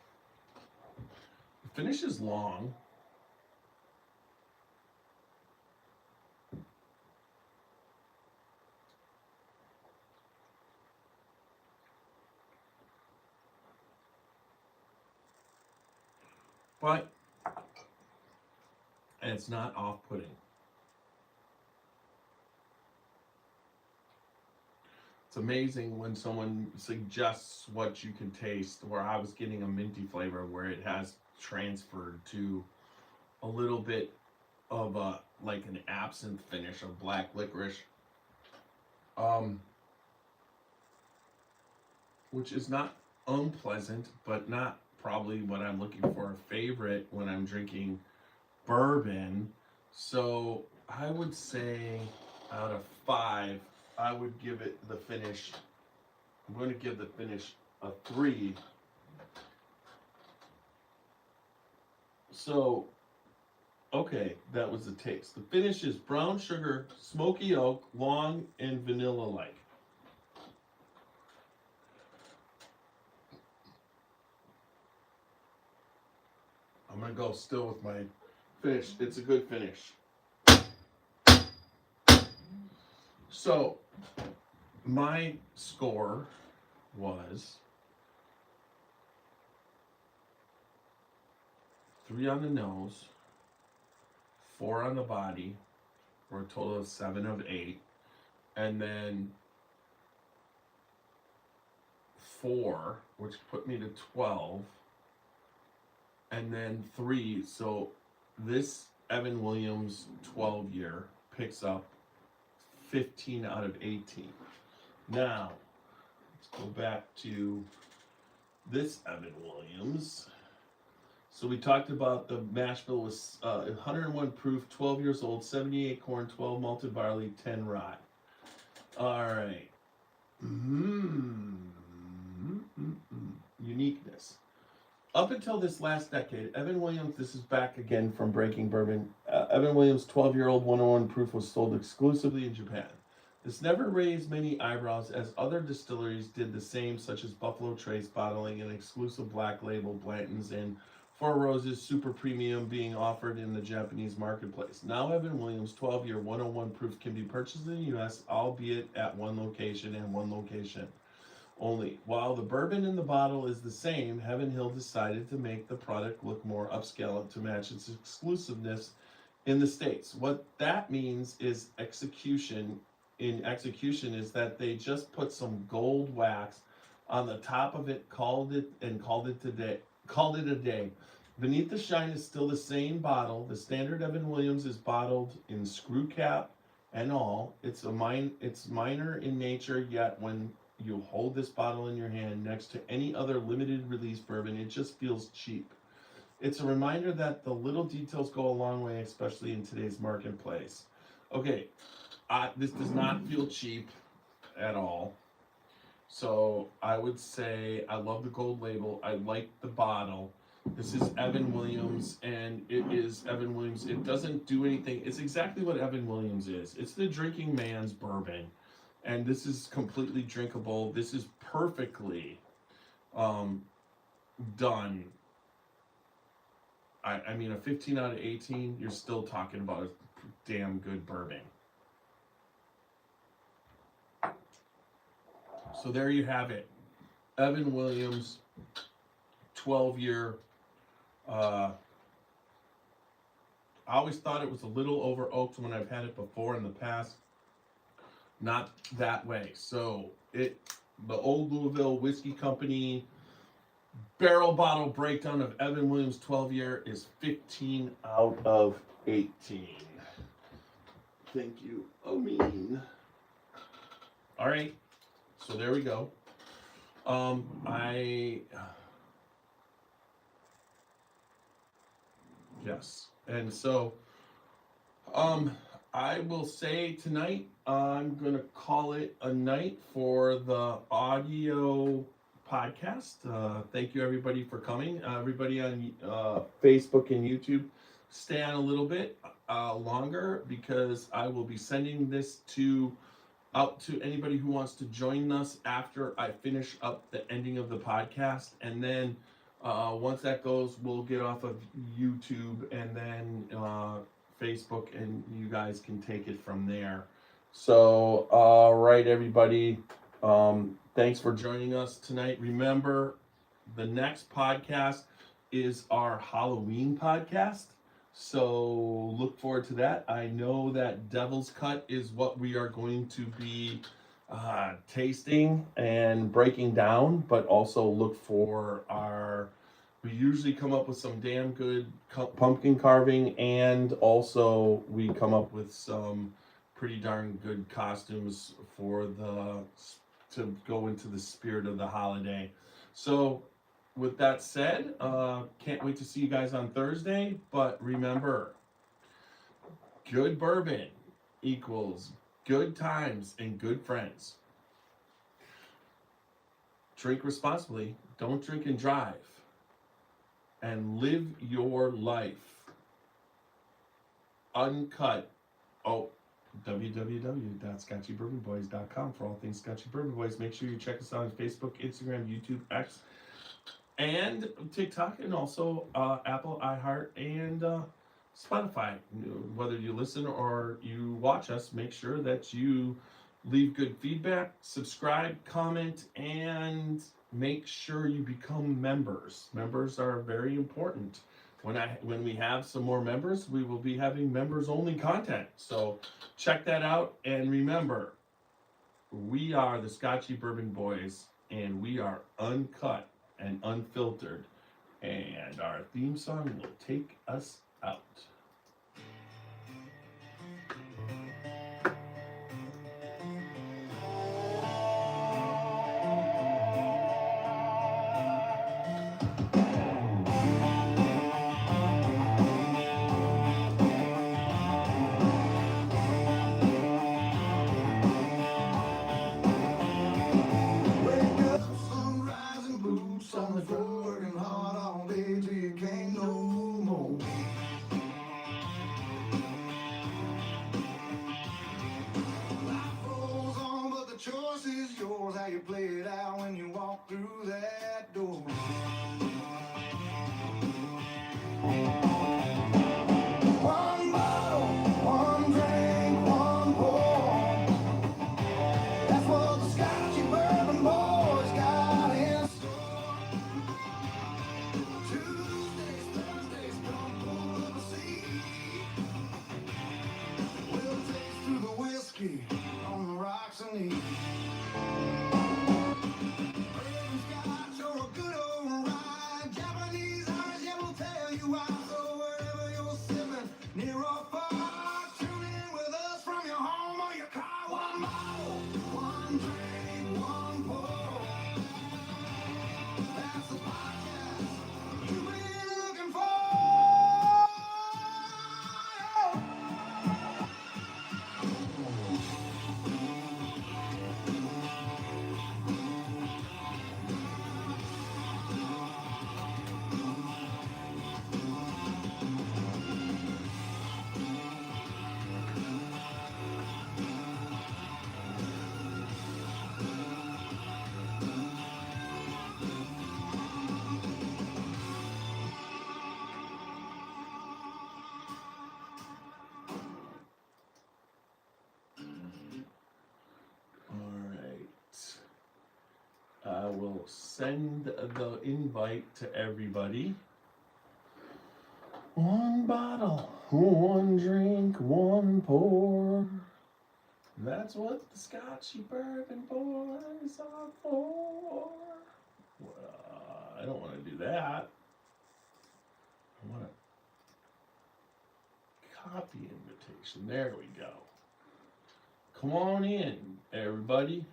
The finish is long. But, and it's not off-putting. It's amazing when someone suggests what you can taste, where I was getting a minty flavor where it has transferred to a little bit of a, like an absinthe finish of black licorice. Which is not unpleasant, but not probably what I'm looking for a favorite when I'm drinking bourbon. So I would say out of 5, I would give it the finish. I'm going to give the finish a 3. So Okay, that was the taste. The finish is brown sugar, smoky oak, long, and vanilla-like. I'm gonna go still with my finish. It's a good finish. So, my score was 3 on the nose, 4 on the body, for a total of 7 of 8, and then 4, which put me to 12, and then 3. So this Evan Williams 12 year picks up 15 out of 18. Now, let's go back to this Evan Williams. So we talked about the mash bill was 101 proof, 12 years old, 78 corn, 12 malted barley, 10 rye. All right. Uniqueness. Up until this last decade, Evan Williams, this is back again from Breaking Bourbon, Evan Williams' 12-year-old 101 proof was sold exclusively in Japan. This never raised many eyebrows as other distilleries did the same, such as Buffalo Trace bottling an exclusive black label Blanton's and Four Roses Super Premium being offered in the Japanese marketplace. Now Evan Williams' 12-year 101 proof can be purchased in the U.S., albeit at one location and one location only. While the bourbon in the bottle is the same, Heaven Hill decided to make the product look more upscale to match its exclusiveness in the States. What that means is execution is that they just put some gold wax on the top of it, called it a day. Beneath the shine is still the same bottle. The standard Evan Williams is bottled in screw cap and all. It's minor in nature, yet when you hold this bottle in your hand next to any other limited release bourbon, it just feels cheap. It's a reminder that the little details go a long way, especially in today's marketplace. Okay, this does not feel cheap at all. So I would say I love the gold label. I like the bottle. This is Evan Williams, and it is Evan Williams. It doesn't do anything. It's exactly what Evan Williams is. It's the drinking man's bourbon. And this is completely drinkable. This is perfectly done. I mean, a 15 out of 18, you're still talking about a damn good bourbon. So there you have it. Evan Williams, 12-year. I always thought it was a little over oaked when I've had it before in the past. Not that way. So the Old Louisville Whiskey Company barrel bottle breakdown of Evan Williams 12-year is 15 out of 18. Thank you, Amin. All right. So there we go. Yes. And so I will say tonight, I'm going to call it a night for the audio podcast. Thank you, everybody, for coming. Everybody on Facebook and YouTube, stay on a little bit longer because I will be sending this out to anybody who wants to join us after I finish up the ending of the podcast. And then once that goes, we'll get off of YouTube and then Facebook, and you guys can take it from there. So, all right, everybody. Thanks for joining us tonight. Remember, the next podcast is our Halloween podcast. So look forward to that. I know that Devil's Cut is what we are going to be tasting and breaking down, but also look for we usually come up with some damn good pumpkin carving, and also we come up with some pretty darn good costumes to go into the spirit of the holiday. So with that said, can't wait to see you guys on Thursday. But remember, good bourbon equals good times and good friends. Drink responsibly. Don't drink and drive. And live your life. uncut. Oh, www.scotchybourbonboys.com for all things Scotchy Bourbon Boys. Make sure you check us out on Facebook, Instagram, YouTube, X, and TikTok, and also Apple, iHeart, and Spotify. Whether you listen or you watch us, make sure that you leave good feedback, subscribe, comment, and make sure you become members. Members are very important. When we have some more members, we will be having members only content. So check that out, and remember, we are the Scotchy Bourbon Boys, and we are uncut and unfiltered, and our theme song will take us out. How you play it out when you walk through that door. One bottle, one drink, one pour. That's what the Scotchy Bourbon Boys got in store. Tuesdays, Thursdays, come pull up a seat. We'll taste through the whiskey on the rocks and eat. I will send the invite to everybody. One bottle, one drink, one pour. That's what the Scotchy Bourbon Boys are for. Well, I don't want to do that. I want a copy invitation. There we go. Come on in, everybody.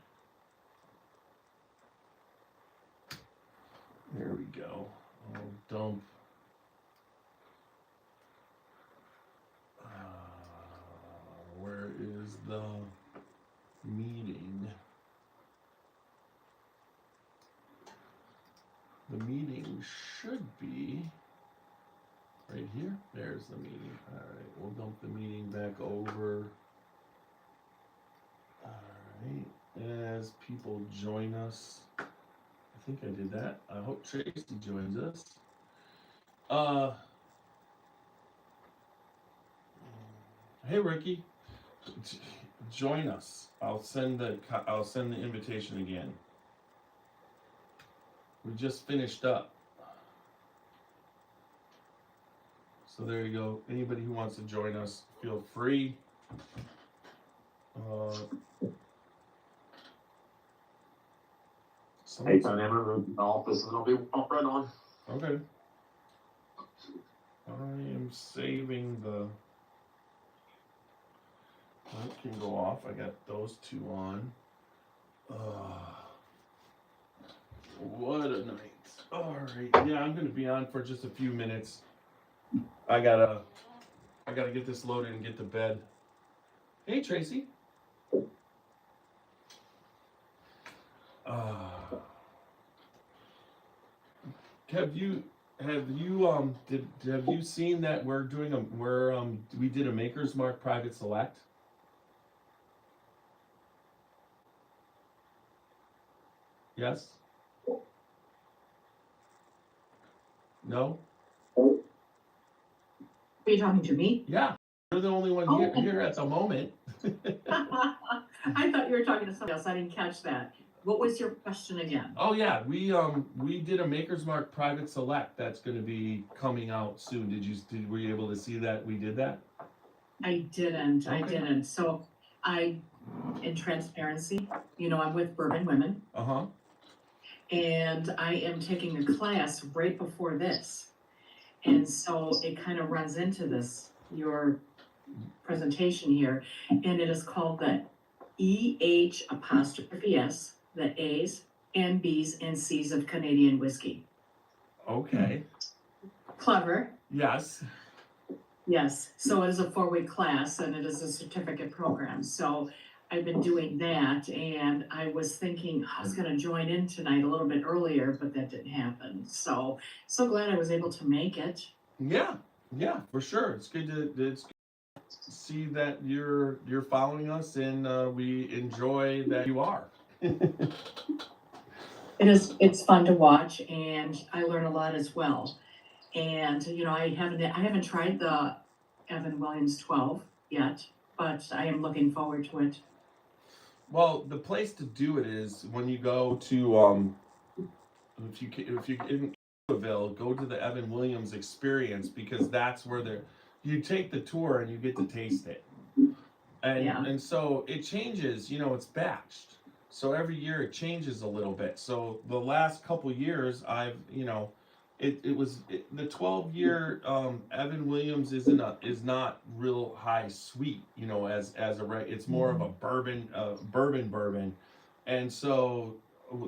There we go. I'll dump. Where is the meeting? The meeting should be right here. There's the meeting. All right, we'll dump the meeting back over. All right, as people join us. I think I did that. I hope Tracy joins us. Hey Ricky, join us. I'll send the invitation again. We just finished up. So there you go. Anybody who wants to join us, feel free. Hey, Tony, office will be right on. Okay. I am saving the. That can go off. I got those two on. What a night. All right. Yeah, I'm gonna be on for just a few minutes. I gotta get this loaded and get to bed. Hey, Tracy. Have you have you have you seen that we did a Maker's Mark Private Select? Yes? No? Are you talking to me? Yeah. You're the only one here at the moment. I thought you were talking to somebody else. I didn't catch that. What was your question again? Oh yeah, we did a Maker's Mark Private Select that's going to be coming out soon. Were you able to see that we did that? I didn't. I Okay. didn't. So in transparency, I'm with Bourbon Women, Uh-huh. and I am taking a class right before this. And so it kind of runs into your presentation here, and it is called the EH''S, the A's and B's and C's of Canadian whiskey. Okay. Clever. Yes. Yes. So it is a 4-week class, and it is a certificate program. So I've been doing that, and I was thinking I was going to join in tonight a little bit earlier, but that didn't happen. So glad I was able to make it. Yeah, for sure. It's good to see that you're following us, and we enjoy that you are. It's fun to watch, and I learn a lot as well. And I haven't tried the Evan Williams 12 yet, but I am looking forward to it. Well, the place to do it is when you go to if you in Louisville, go to the Evan Williams Experience, because that's where you take the tour and you get to taste it. And so it changes, it's batched. So every year it changes a little bit. So the last couple years I've, the 12-year Evan Williams is not real high sweet, it's more of a bourbon. And so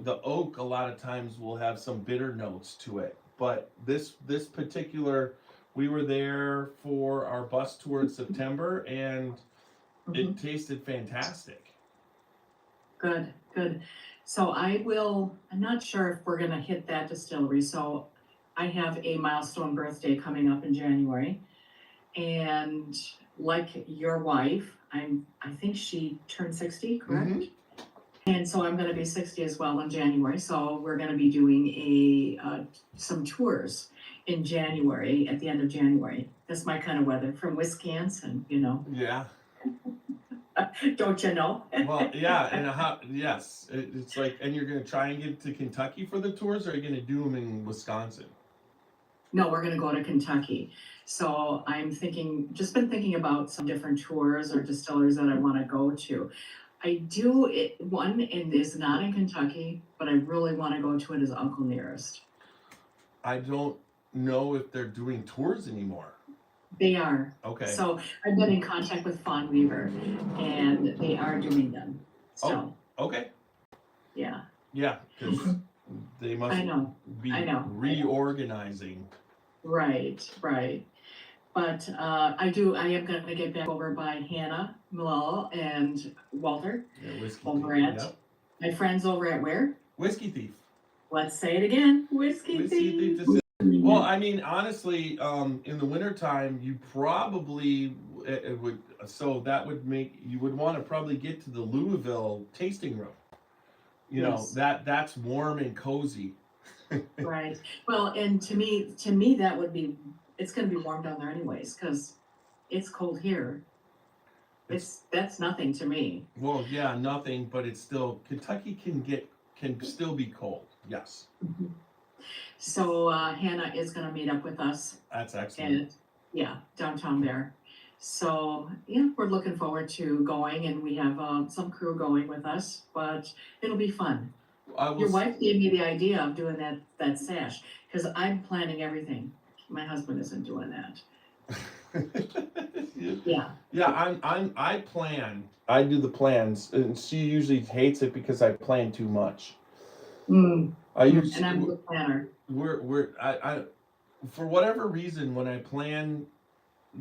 the oak a lot of times will have some bitter notes to it. But this particular, we were there for our bus tour in September, and it tasted fantastic. Good. So I'm not sure if we're gonna hit that distillery. So I have a milestone birthday coming up in January. And like your wife, I think she turned 60, correct? Mhm. And so I'm gonna be 60 as well in January. So we're gonna be doing some tours in January, at the end of January. That's my kind of weather, from Wisconsin, Yeah. Don't you know? Well, yeah, yes. It's like, and you're going to try and get to Kentucky for the tours, or are you going to do them in Wisconsin? No, we're gonna go to Kentucky. So I'm just been thinking about some different tours or distilleries that I wanna go to. One is not in Kentucky, but I really wanna go to it, is Uncle Nearest. I don't know if they're doing tours anymore. They are. Okay. So I've been in contact with Fawn Weaver, and they are doing them. So, Okay. yeah, Yeah, because they must be I know. reorganizing. Right. But I am gonna get back over by Hannah Malala and Walter Yeah, Whiskey over Thief. at Yep. my friends over at where? Whiskey Thief. Let's say it again. Whiskey Thief. Well, I mean, honestly, in the wintertime, you probably it would. So that would make you would want to probably get to the Louisville tasting room. Yes. That's warm and cozy. Right. Well, and to me, it's going to be warm down there anyways, because it's cold here. That's nothing to me. Well, yeah, nothing, but it's still Kentucky can still be cold. Yes. So Hannah is going to meet up with us. That's excellent. And downtown there. So yeah, we're looking forward to going, and we have some crew going with us, but it'll be fun. Your wife gave me the idea of doing that sash, because I'm planning everything. My husband isn't doing that. Yeah. Yeah, I do the plans, and she usually hates it because I plan too much. And I'm the planner. I for whatever reason, when I plan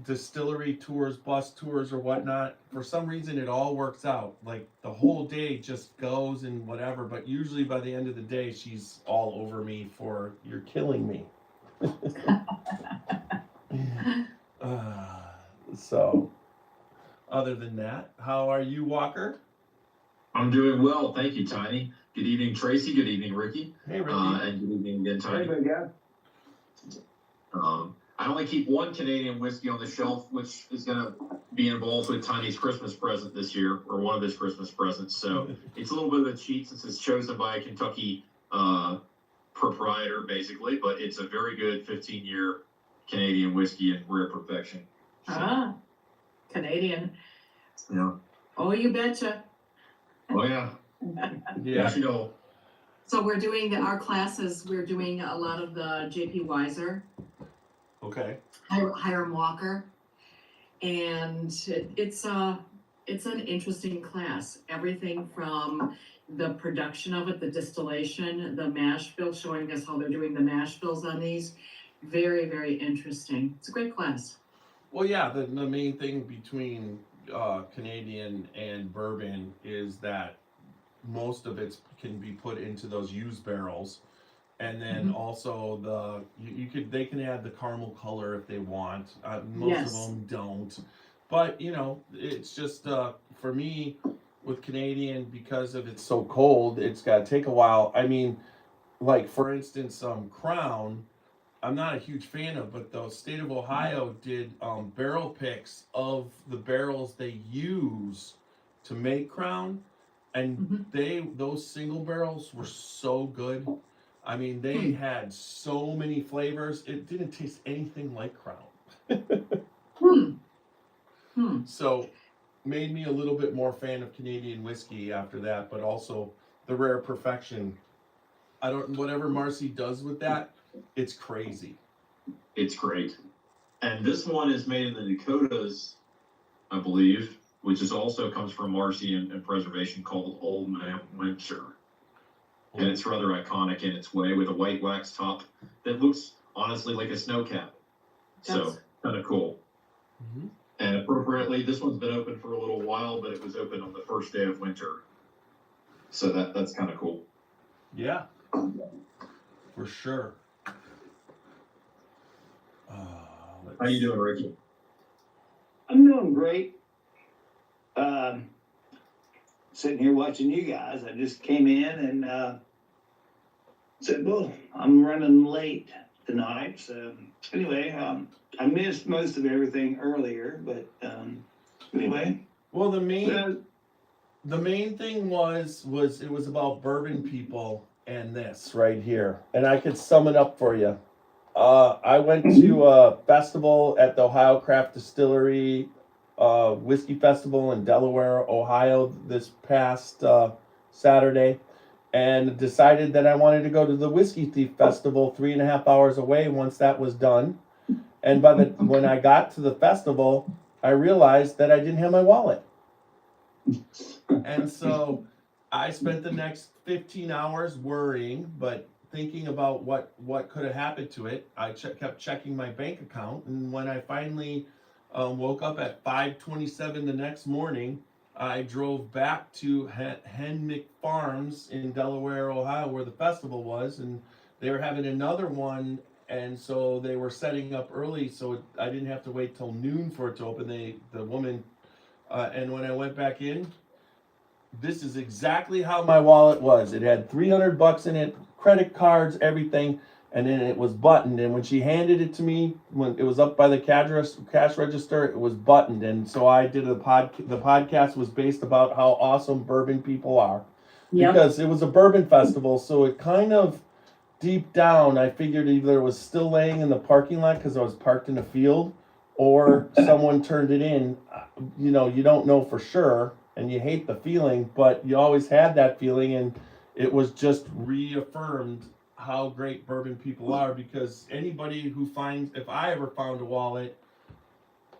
distillery tours, bus tours, or whatnot, for some reason it all works out. Like the whole day just goes and whatever, but usually by the end of the day she's all over me for, you're killing me. So, other than that, how are you, Walker? I'm doing well, thank you, Tiny. Good evening, Tracy. Good evening, Ricky. Hey, Ricky. And good evening again, Tiny. Hey, big guy. I only keep one Canadian whiskey on the shelf, which is going to be involved with Tiny's Christmas present this year, or one of his Christmas presents. So it's a little bit of a cheat since it's chosen by a Kentucky proprietor, basically, but it's a very good 15-year Canadian whiskey in rare perfection. So, Canadian. yeah. Oh, you betcha. Oh, yeah. Yeah. You know. So we're doing our classes, we're doing a lot of the JP Weiser, Okay. Hiram Walker. And it's an interesting class. Everything from the production of it, the distillation, the mash bill, showing us how they're doing the mash bills on these. Very, very interesting. It's a great class. Well, yeah, the main thing between Canadian and bourbon is that most of it can be put into those used barrels, and then also they can add the caramel color if they want. Most of them don't, but it's just for me with Canadian, because of it's so cold, it's got to take a while. I mean, like for instance, Crown, I'm not a huge fan of, but the state of Ohio did barrel picks of the barrels they use to make Crown. And those single barrels were so good. I mean, they had so many flavors. It didn't taste anything like Crown. So made me a little bit more fan of Canadian whiskey after that, but also the rare perfection. Whatever Marcy does with that, it's crazy. It's great. And this one is made in the Dakotas, I believe, which is also comes from Marcy and preservation, called Old Man Winter. And it's rather iconic in its way, with a white wax top that looks honestly like a snow cap. So kind of cool. And appropriately, this one's been open for a little while, but it was open on the first day of winter. So that's kind of cool. Yeah, for sure. How you doing, Ricky? I'm doing great. Sitting here watching you guys. I just came in and said, well, I'm running late tonight. So anyway, I missed most of everything earlier, but anyway. Well, the main thing was it was about bourbon people and this right here, and I could sum it up for you. I went to a festival at the Ohio Craft Distillery Whiskey Festival in Delaware, Ohio this past Saturday, and decided that I wanted to go to the Whiskey Thief Festival 3.5 hours away once that was done. And when I got to the festival, I realized that I didn't have my wallet. And so I spent the next 15 hours worrying, but thinking about what could have happened to it. I kept checking my bank account, and when I finally woke up at 5:27 the next morning, I drove back to Henmick Farms in Delaware, Ohio, where the festival was, and they were having another one, and so they were setting up early, so I didn't have to wait till noon for it to open. The woman, and when I went back in, this is exactly how my wallet was. It had $300 in it, credit cards, everything, and then it was buttoned. And when she handed it to me, when it was up by the cash register, it was buttoned. And so I did the podcast was based about how awesome bourbon people are. Yep. Because it was a bourbon festival, so it kind of deep down, I figured either it was still laying in the parking lot because I was parked in a field, or someone turned it in. You don't know for sure, and you hate the feeling, but you always had that feeling, and it was just reaffirmed how great bourbon people are, because anybody who if I ever found a wallet,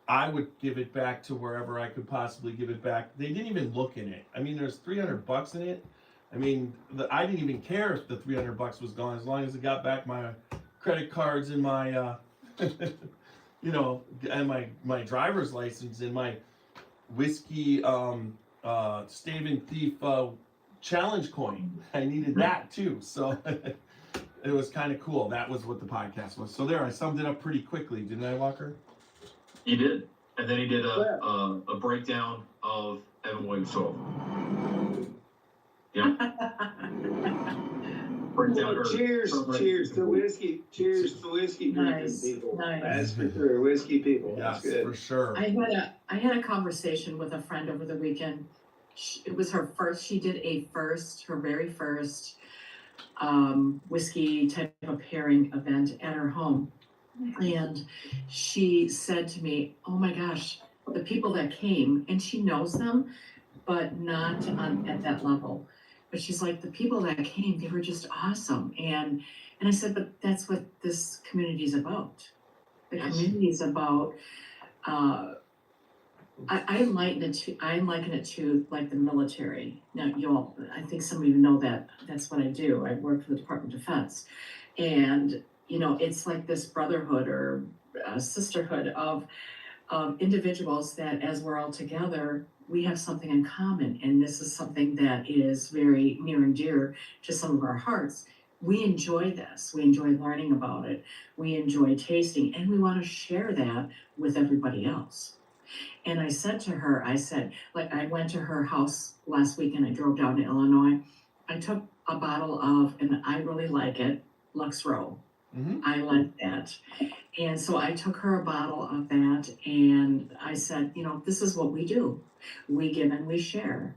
I would give it back to wherever I could possibly give it back. They didn't even look in it. I mean, there's $300 in it. I mean, I didn't even care if the $300 was gone, as long as it got back my credit cards and my, and my driver's license and my whiskey, Stave and Thief challenge coin. I needed that too. So it was kind of cool. That was what the podcast was. So there, I summed it up pretty quickly, didn't I, Walker? He did. And then he did a breakdown of Evan Williams' solo. Yeah. Breakdown. Well, cheers to whiskey. Cheers to whiskey drinking Nice, people. nice. That's for sure. Whiskey people. Yes, That's good. for sure. I had a conversation with a friend over the weekend. It was her first, she did her very first whiskey type of pairing event at her home. And she said to me, oh my gosh, the people that came, and she knows them, but not at that level. But she's like, the people that came, they were just awesome. And I said, but that's what this community is about. The community is about, I liken it to like the military. Now, I think some of you know that that's what I do. I work for the Department of Defense. And, it's like this brotherhood or sisterhood of individuals that as we're all together, we have something in common. And this is something that is very near and dear to some of our hearts. We enjoy this. We enjoy learning about it. We enjoy tasting, and we want to share that with everybody else. And I said to her, I went to her house last week and I drove down to Illinois. I took a bottle of, and I really like it, Lux Row. Mm-hmm. I like that. And so I took her a bottle of that and I said, this is what we do. We give and we share.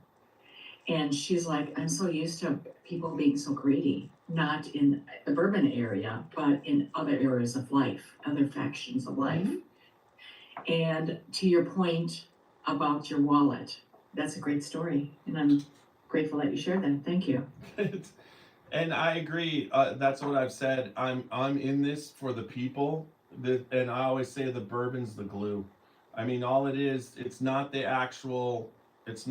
And she's like, I'm so used to people being so greedy, not in the bourbon area, but in other areas of life, other factions of life. Mm-hmm. And to your point about your wallet, that's a great story. And I'm grateful that you shared that. Thank you. And I agree. That's what I've said. I'm in this for the people. And I always say the bourbon's the glue. I mean, all it is, it's not the actual. It's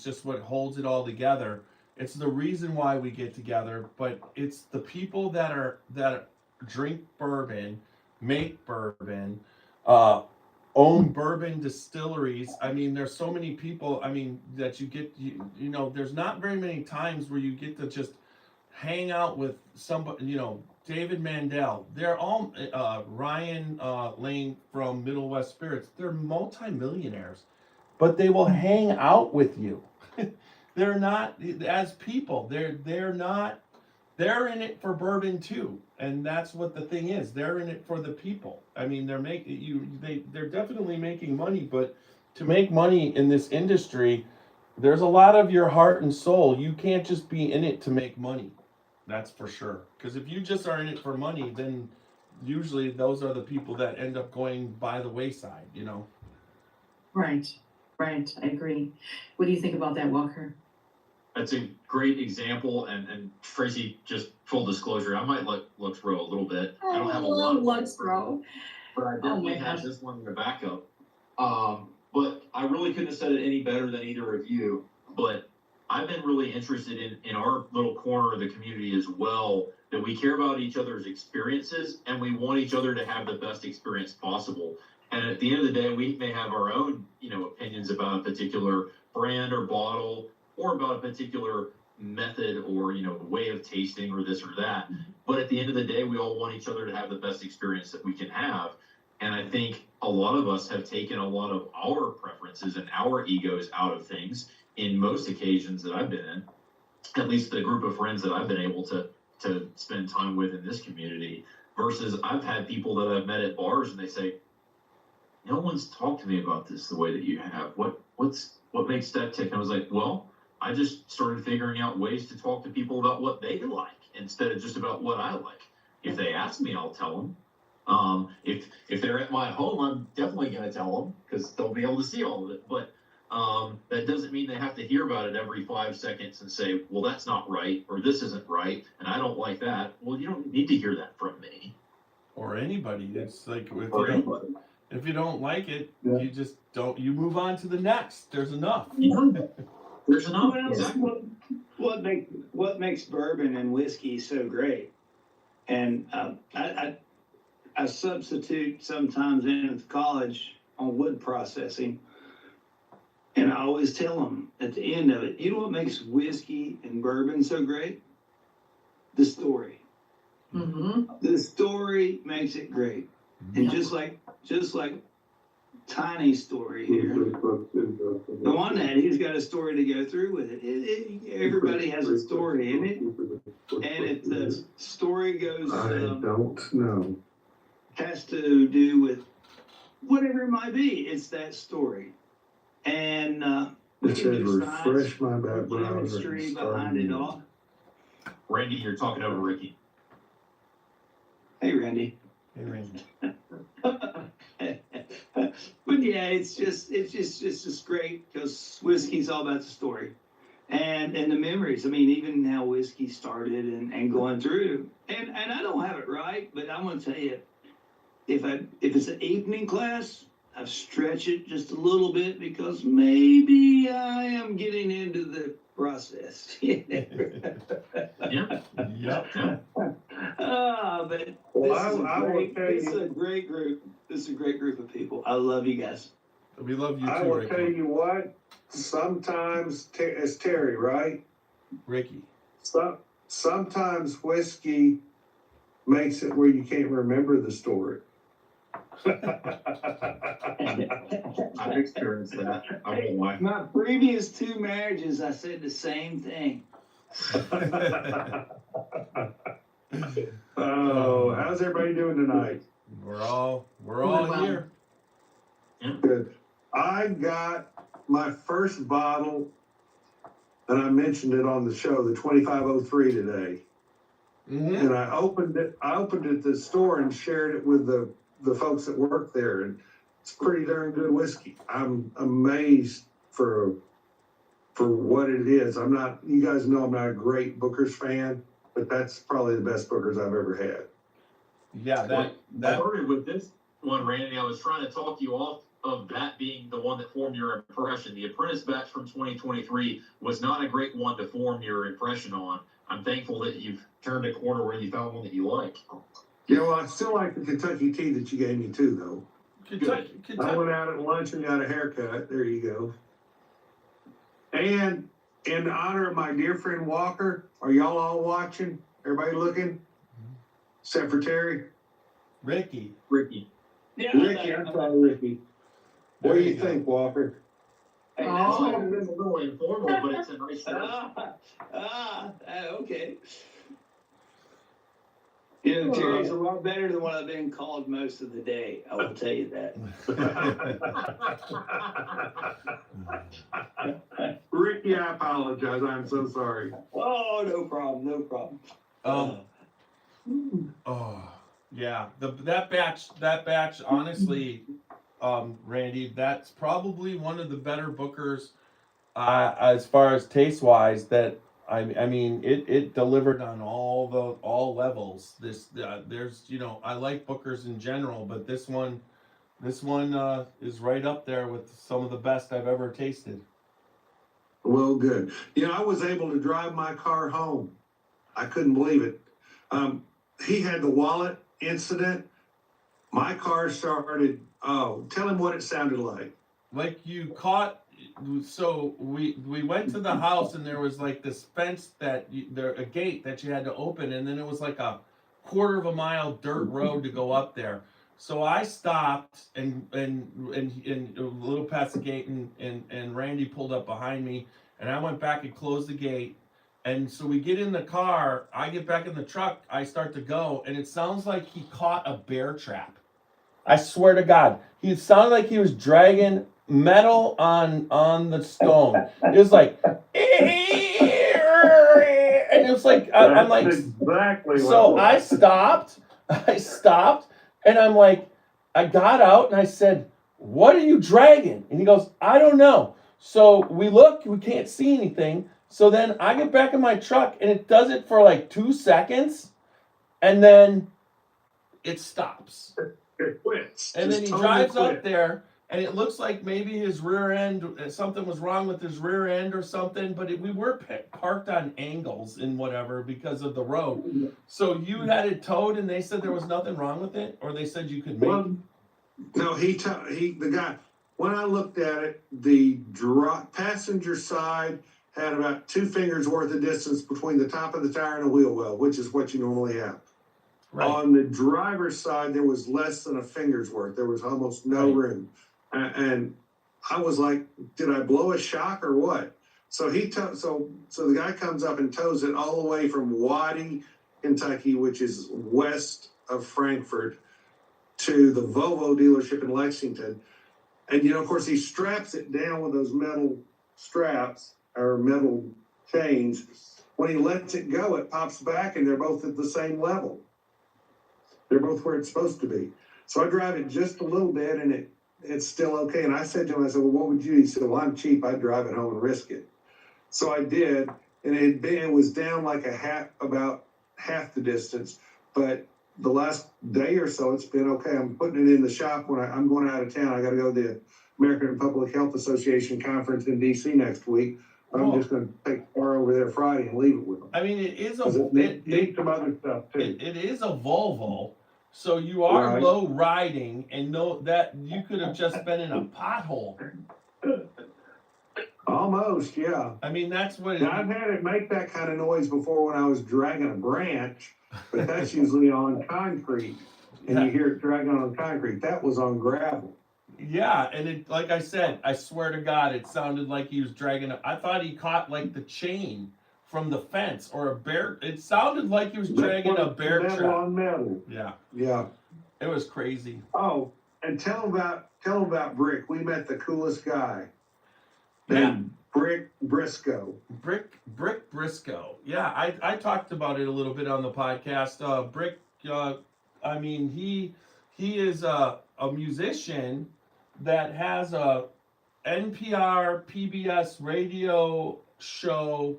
just what holds it all together. It's the reason why we get together. But it's the people that drink bourbon, make bourbon, own bourbon distilleries. I mean, there's so many people. I mean, that you get. There's not very many times where you get to just hang out with somebody, David Mandel. They're all Ryan Lane from Middle West Spirits. They're multimillionaires, but they will hang out with you. They're not as people. They're not. They're in it for bourbon too, and that's what the thing is. They're in it for the people. I mean, they're definitely making money, but to make money in this industry, there's a lot of your heart and soul. You can't just be in it to make money. That's for sure. Because if you just are in it for money, then usually those are the people that end up going by the wayside, Right. I agree. What do you think about that, Walker? That's a great example. And Tracy, just full disclosure, I might like Lux Row a little bit. I don't have a lot of Lux Row, but I definitely have this one in the backup. But I really couldn't have said it any better than either of you. But I've been really interested in our little corner of the community as well, that we care about each other's experiences and we want each other to have the best experience possible. And at the end of the day, we may have our own, opinions about a particular brand or bottle or about a particular method or, way of tasting or this or that. But at the end of the day, we all want each other to have the best experience that we can have. And I think a lot of us have taken a lot of our preferences and our egos out of things in most occasions that I've been in, at least the group of friends that I've been able to spend time with in this community, versus I've had people that I've met at bars and they say, no one's talked to me about this the way that you have. What makes that tick? And I was like, well, I just started figuring out ways to talk to people about what they like instead of just about what I like. If they ask me, I'll tell them. If they're at my home, I'm definitely going to tell them because they'll be able to see all of it. But that doesn't mean they have to hear about it every 5 seconds and say, well, that's not right, or this isn't right, and I don't like that. Well, you don't need to hear that from me. Or anybody. It's like if you don't like it, Yeah. you just don't. You move on to the next. There's enough. There's enough. Well, Exactly. What makes bourbon and whiskey so great? And I substitute sometimes in college on wood processing. And I always tell them at the end of it, you know what makes whiskey and bourbon so great? The story. Mm-hmm. The story makes it great. And just like Tiny's story here, the one that he's got a story to go through with it. Everybody has a story in it, and if the story goes, I don't know. has to do with whatever it might be. It's that story, and we It can says do science, refresh my back browser. chemistry and behind it start all. Randy, you're talking over Ricky. Hey, Randy. Hey, Randy. But yeah, it's just great because whiskey's all about the story and the memories. I mean, even how whiskey started and going through. And I don't have it right, but I'm gonna tell you, if it's an evening class, I've stretched it just a little bit because maybe I am getting into the process. Yeah. Yep. But Well, I will tell this is you- a great group. This is a great group of people. I love you guys. We love you I too, will tell Ricky. you what, sometimes, it's Terry, right? Ricky. Sometimes whiskey makes it where you can't remember the story. I've experienced that. I won't lie. My previous 2 marriages, I said the same thing. Oh, how's everybody doing tonight? We're all Well. here. Good. I got my first bottle, and I mentioned it on the show, the 2503 today. Mm-hmm. And I opened it at the store and shared it with the folks that work there, and it's pretty darn good whiskey. I'm amazed for what it is. You guys know I'm not a great Booker's fan, but that's probably the best Booker's I've ever had. Yeah, I that started with this one, Randy. I was trying to talk you off of that being the one that formed your impression. The Apprentice batch from 2023 was not a great one to form your impression on. I'm thankful that you've turned a corner where you found one that you like. Yeah, well, I still like the Kentucky tea that you gave me too, though. Kentucky. I went out at lunch and got a haircut. There you go. And in honor of my dear friend Walker, are y'all all watching? Everybody looking? Except for Terry? Ricky. Ricky. Yeah, Ricky, I'm sorry, Ricky. What do you go. think, Walker? Hey, This that's might what- have been a little informal, but it's a nice story. Okay. You know, Terry's a lot better than what I've been called most of the day. I will tell you that. Ricky, I apologize. I'm so sorry. Oh, no problem, no problem. Oh, yeah. That batch, honestly, Randy, that's probably one of the better Bookers, as far as taste wise. That I mean, it delivered on all levels. There's I like Bookers in general, but this one is right up there with some of the best I've ever tasted. Well, good. I was able to drive my car home. I couldn't believe it. He had the wallet incident. My car started, tell him what it sounded like. Like you caught. So we went to the house and there was like this fence a gate that you had to open, and then it was like a quarter of a mile dirt road to go up there. So I stopped and a little past the gate, and Randy pulled up behind me, and I went back and closed the gate. And so we get in the car, I get back in the truck, I start to go, and it sounds like he caught a bear trap. I swear to God, it sounded like he was dragging metal on the stone. It was like, and it was like, I'm like, That's exactly what so it I was. stopped, and I'm like, I got out and I said, "What are you dragging?" And he goes, "I don't know." So we look, we can't see anything. So then I get back in my truck, and it does it for like 2 seconds, and then it stops. It quits. And then he Just totally drives quit. up there, and it looks like maybe his rear end, something was wrong with his rear end or something, but we were parked on angles and whatever because of the road. So you had it towed, and they said there was nothing wrong with it, or they said you could make Well, no, the guy, when I looked at it, the passenger side had about 2 fingers worth of distance between the top of the tire and the wheel well, which is what you normally have. Right. On the driver's side, there was less than a finger's worth. There was almost no Right. room. And I was like, did I blow a shock or what? So so the guy comes up and tows it all the way from Waddy, Kentucky, which is west of Frankfort, to the Volvo dealership in Lexington. And, of course, he straps it down with those metal straps or metal chains. When he lets it go, it pops back and they're both at the same level. They're both where it's supposed to be. So I drive it just a little bit and it's still okay. And I said to him, I said, well, what would you do? He said, well, I'm cheap. I'd drive it home and risk it. So I did. And it was down like about half the distance. But the last day or so, it's been okay. I'm putting it in the shop when I'm going out of town. I got to go to the American Public Health Association conference in DC next week. I'm just going to take the car over there Friday and leave it with them. I mean, it is It needs some other stuff too. it is a Volvo, so you are Right. low riding, and know that you could have just been in a pothole. Almost, yeah. I mean, that's what it, Now, I've had it make that kind of noise before when I was dragging a branch, but that's usually on concrete. And Yeah. you hear it dragging on concrete. That was on gravel. Yeah, and it, like I said, I swear to God, it sounded like he was dragging. I thought he caught like the chain from the fence or a bear. It sounded like he was dragging a bear Metal trap. on metal. Yeah, Yeah. it was crazy. Oh, and tell him about Brick. We met the coolest guy. Yeah. Named Brick Briscoe. Brick Briscoe. Yeah, I talked about it a little bit on the podcast. Brick, I mean, he is a musician that has a NPR PBS radio show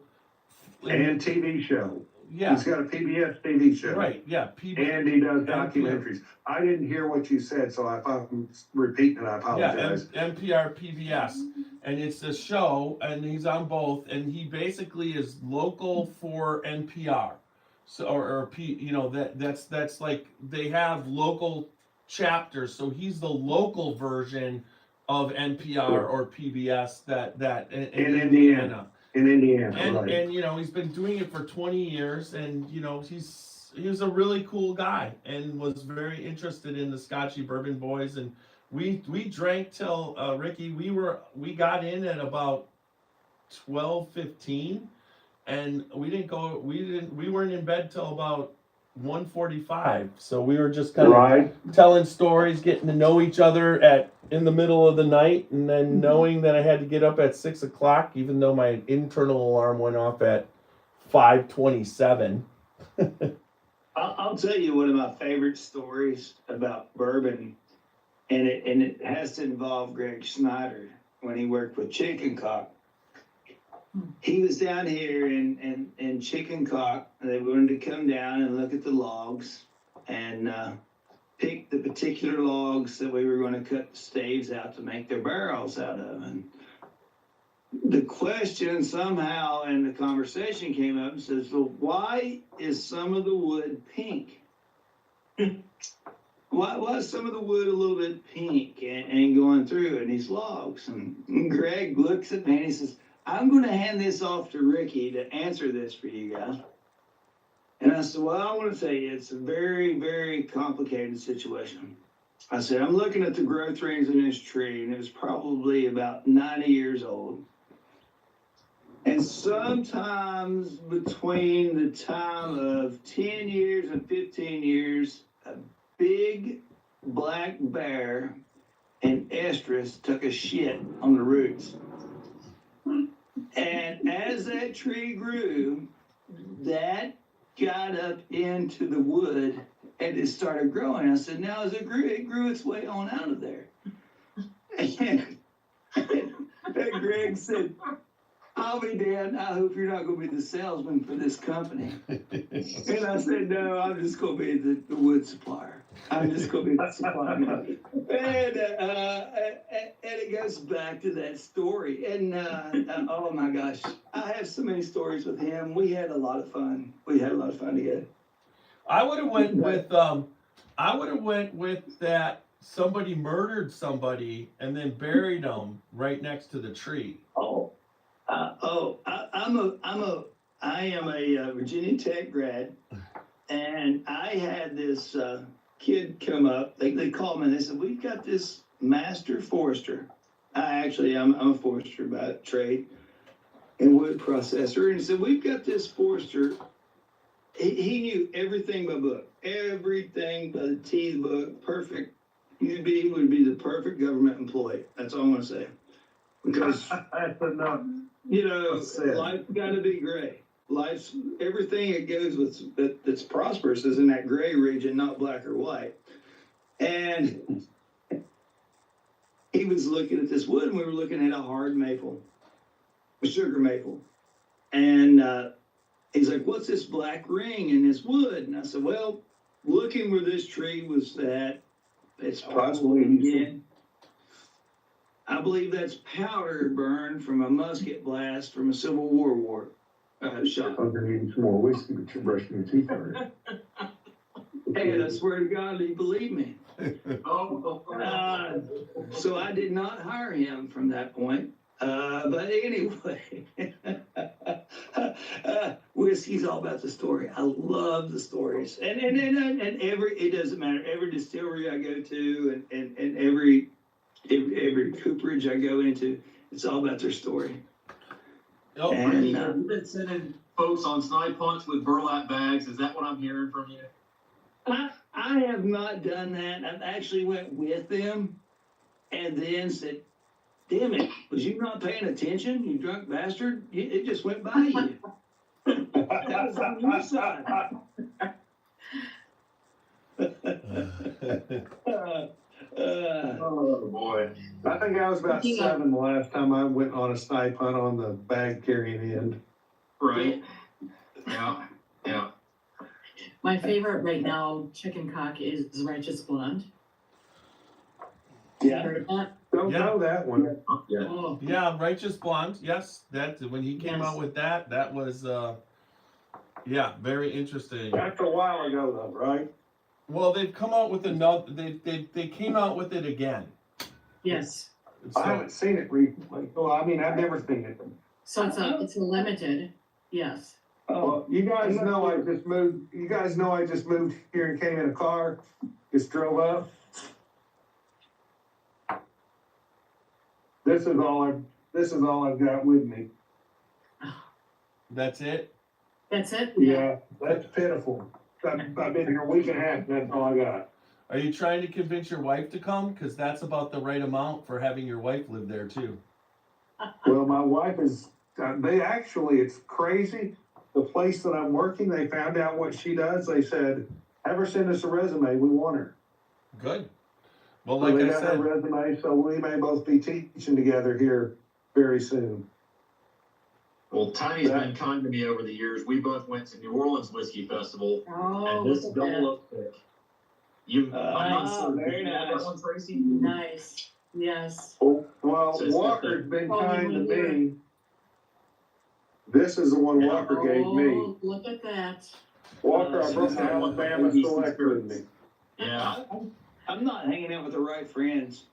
And TV show. yeah, He's got a PBS TV show. right, yeah, PBS. And he does documentaries. I didn't hear what you said, so if I'm repeating it, I apologize. Yeah, NPR PBS, and it's a show, and he's on both, and he basically is local for NPR. So that's like they have local chapters, so he's the local version of NPR or PBS that in Indiana. In Indiana, And right. and he's been doing it for 20 years, and he was a really cool guy and was very interested in the Scotchy Bourbon Boys, and we drank till Ricky, we got in at about 12:15, and we weren't in bed till about 1:45, so we were just kind of Right. telling stories, getting to know each other in the middle of the night, and then knowing that I had to get up at 6 o'clock, even though my internal alarm went off at 5:27. I'll tell you one of my favorite stories about bourbon, and it has to involve Greg Snyder when he worked with Chicken Cock. He was down here in Chicken Cock, and they wanted to come down and look at the logs and pick the particular logs that we were going to cut the staves out to make their barrels out of. And the question somehow in the conversation came up and says, well, why is some of the wood pink? Why is some of the wood a little bit pink and going through in these logs? And Greg looks at me and he says, I'm going to hand this off to Ricky to answer this for you guys. And I said, well, I want to tell you, it's a very, very complicated situation. I said, I'm looking at the growth rings in this tree, and it was probably about 90 years old. And sometimes between the time of 10 years and 15 years, a big black bear and estrus took a shit on the roots. And as that tree grew, that got up into the wood and it started growing. I said, now as it grew its way on out of there. And Greg said, I'll be damned, I hope you're not going to be the salesman for this company. And I said, no, I'm just going to be the wood supplier. I'm just going to be the supplier. And it goes back to that story. And oh my gosh, I have so many stories with him. We had a lot of fun. Together. I would have went with that somebody murdered somebody and then buried them right next to the tree. I am a Virginia Tech grad. And I had this kid come up. They called me and they said, "We've got this master forester." I'm a forester by trade and wood processor. And he said, "We've got this forester. He knew everything by book, everything by the T of the book. Perfect. He would be the perfect government employee." That's all I'm gonna say. Because That's enough. Life's gotta be gray. Life's everything it goes with that's prosperous is in that gray region, not black or white. And he was looking at this wood, and we were looking at a hard maple, a sugar maple. And he's like, "What's this black ring in this wood?" And I said, "Well, looking where this tree was at, it's possibly again. I believe that's powder burn from a musket blast from a Civil War shot." I'm gonna need some more whiskey, but you're brushing your teeth already. Hey, I swear to God, do you believe me? Oh, So I did not hire him from that point. But anyway, whiskey's all about the story. I love the stories, and it doesn't matter. Every distillery I go to, and every cooperage I go into, it's all about their story. Oh, And, you've been sending folks on snipe hunts with burlap bags. Is that what I'm hearing from you? I have not done that. I've actually went with them and then said, "Damn it, was you not paying attention, you drunk bastard? It just went by you." That was on your side. Oh, boy. I think I was about 7 the last time I went on a snipe hunt on the bag carrying end. Right. Yeah. Yeah. My favorite right now, chicken cock, is Righteous Blonde. Yeah. Heard of that? Don't Yeah. know that one. Yeah. Oh, Yeah, Righteous Blonde. Yes, that when he came Yes. out with that was yeah, very interesting. That's a while ago though, right? Well, they've come out with another. They came out with it again. yes. I So haven't seen it recently. Well, I mean, I've never seen it. So it's a limited, yes. Well, you guys know I just moved. You guys know I just moved here and came in a car. Just drove up. This is all I've got with me. that's it. That's it? Yeah, that's pitiful. I've been here a week and a half, and that's all I got. Are you trying to convince your wife to come? Because that's about the right amount for having your wife live there too. Well, my wife is, it's crazy. The place that I'm working, they found out what she does. They said, "Have her send us a resume. We want her." Good. Well, So like they I got her said, resume, so we may both be teaching together here very soon. Well, Tiny's been kind to me over the years. We both went to New Orleans Whiskey Festival, Oh, and this look at that. double up pick. I'm not sure. Very Did you have nice. that one, Tracy? Nice, yes. Well, So it's Walker's been Oh, kind to you were here. me. This is the one Yeah. Walker gave me. Oh, look at that. Walker, I So brought this the is one Alabama of the Select with me. Yeah. I'm not hanging out with the right friends.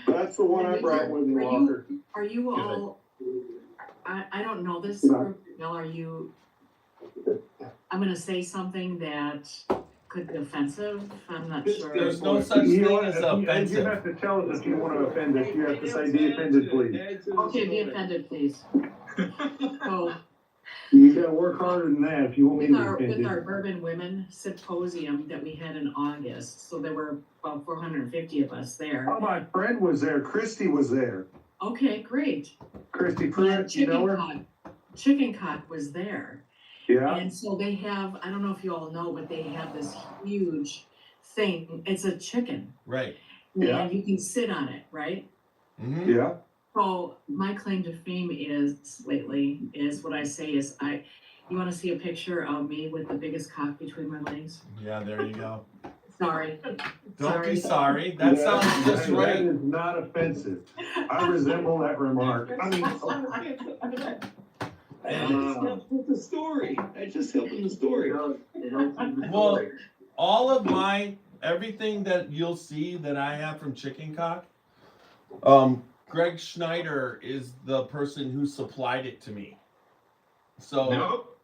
That's the one I brought with me, Walker. Are you Good. all, I don't know this No. group, Bill, are you, I'm gonna say something that could be offensive, I'm not sure. there's no such You thing know, as you offensive. have to tell us if you want to offend us. You have to say, "Be offended, please." Okay, be offended, please. So, You gotta work harder than that if you want me with to be our offended. Bourbon Women Symposium that we had in August, so there were about 450 of us there. Oh, my friend was there. Christy was there. Okay, great. Christy But Pruitt, you know her? Chicken Cock was there. Yeah. And so they have, I don't know if you all know, but they have this huge thing. It's a chicken. Right. Yeah. And you can sit on it, right? Mm-hmm. Yeah. So my claim to fame is what I say is you want to see a picture of me with the biggest cock between my legs? Yeah, there you go. Sorry. Don't be sorry. That sounds just That right. is not offensive. I resemble that remark. I mean, That just helps with the story. That just helps in the story. Well, all of everything that you'll see that I have from Chicken Cock, Greg Schneider is the person who supplied it to me. So Nope.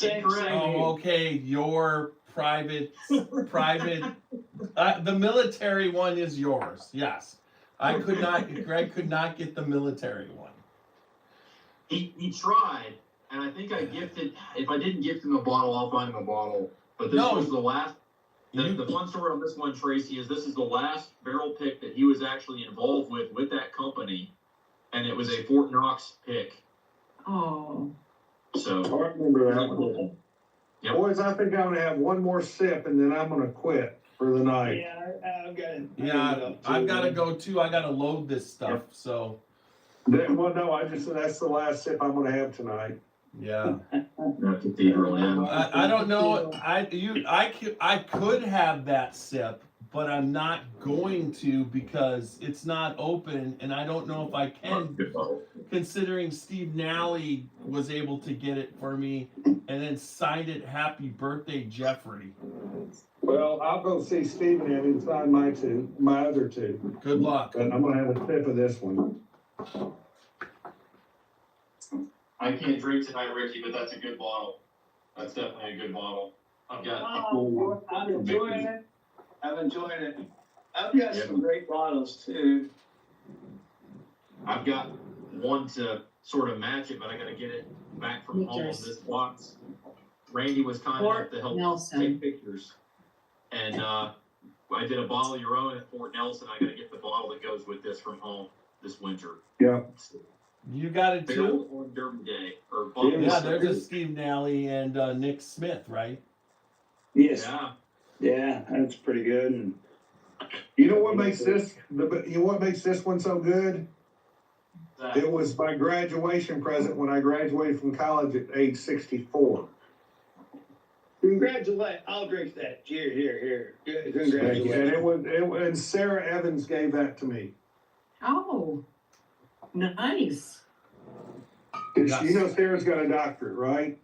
Incorrect. Oh, okay, your private, the military one is yours, yes. Greg could not get the military one. He tried, and I think I gifted, if I didn't gift him a bottle, I'll find him a bottle. But this No. was the last, the fun story on this one, Tracy, is this is the last barrel pick that he was actually involved with that company. And it was a Fort Knox pick. Oh, So, I remember that one. Yep. Boys, I think I'm gonna have one more sip and then I'm gonna quit for the night. Yeah, I've got it. Yeah, I've gotta go too, I gotta load this stuff, so, Well, no, that's the last sip I'm gonna have tonight. yeah. that cathedral, yeah. I don't know, I could have that sip, but I'm not going to because it's not open and I don't know if I can, Good bottle. considering Steve Nally was able to get it for me and then signed it, happy birthday, Jeffrey. Well, I'll go see Steven and sign my other two, Good luck. but I'm gonna have a sip of this one. I can't drink tonight, Ricky, but that's a good bottle. That's definitely a good bottle. I've got. Oh, I'm enjoying it. I've got some great bottles too. I've got one to sort of match it, but I gotta get it back from home. Pictures. This box. Randy was kind enough to help Nelson. take pictures. And I did a bottle of your own at Fort Nelson. I gotta get the bottle that goes with this from home this winter. Yeah. You got it Big too? old on Derby Day. Or Yeah, there's a Steve Nally and Nick Smith, right? Yes, Yeah. yeah, that's pretty good. And You know what makes this one so good? That- It was my graduation present when I graduated from college at age 64. congratulate, I'll drink that. Here. Good, Thank you. And congratulations. and Sarah Evans gave that to me. oh, nice. Yes. You know Sarah's got a doctorate, right?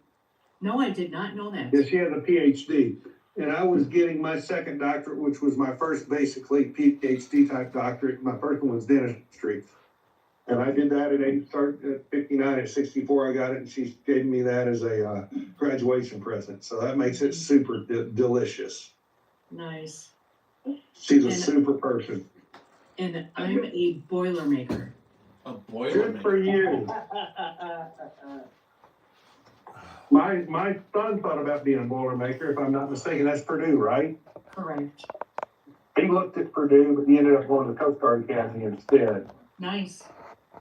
No, I did not know that. Yeah, she has a PhD. And I was getting my second doctorate, which was my first basically PhD type doctorate. My first one was dentistry. And I did that at 59, at 64 I got it, and she gave me that as a graduation present. So that makes it super delicious. Nice. She's a And- super person. And I'm a Boilermaker. A boiler. Good for you. My son thought about being a Boilermaker, if I'm not mistaken. That's Purdue, right? Correct. He looked at Purdue, but he ended up going to the Coast Guard Academy instead. Nice.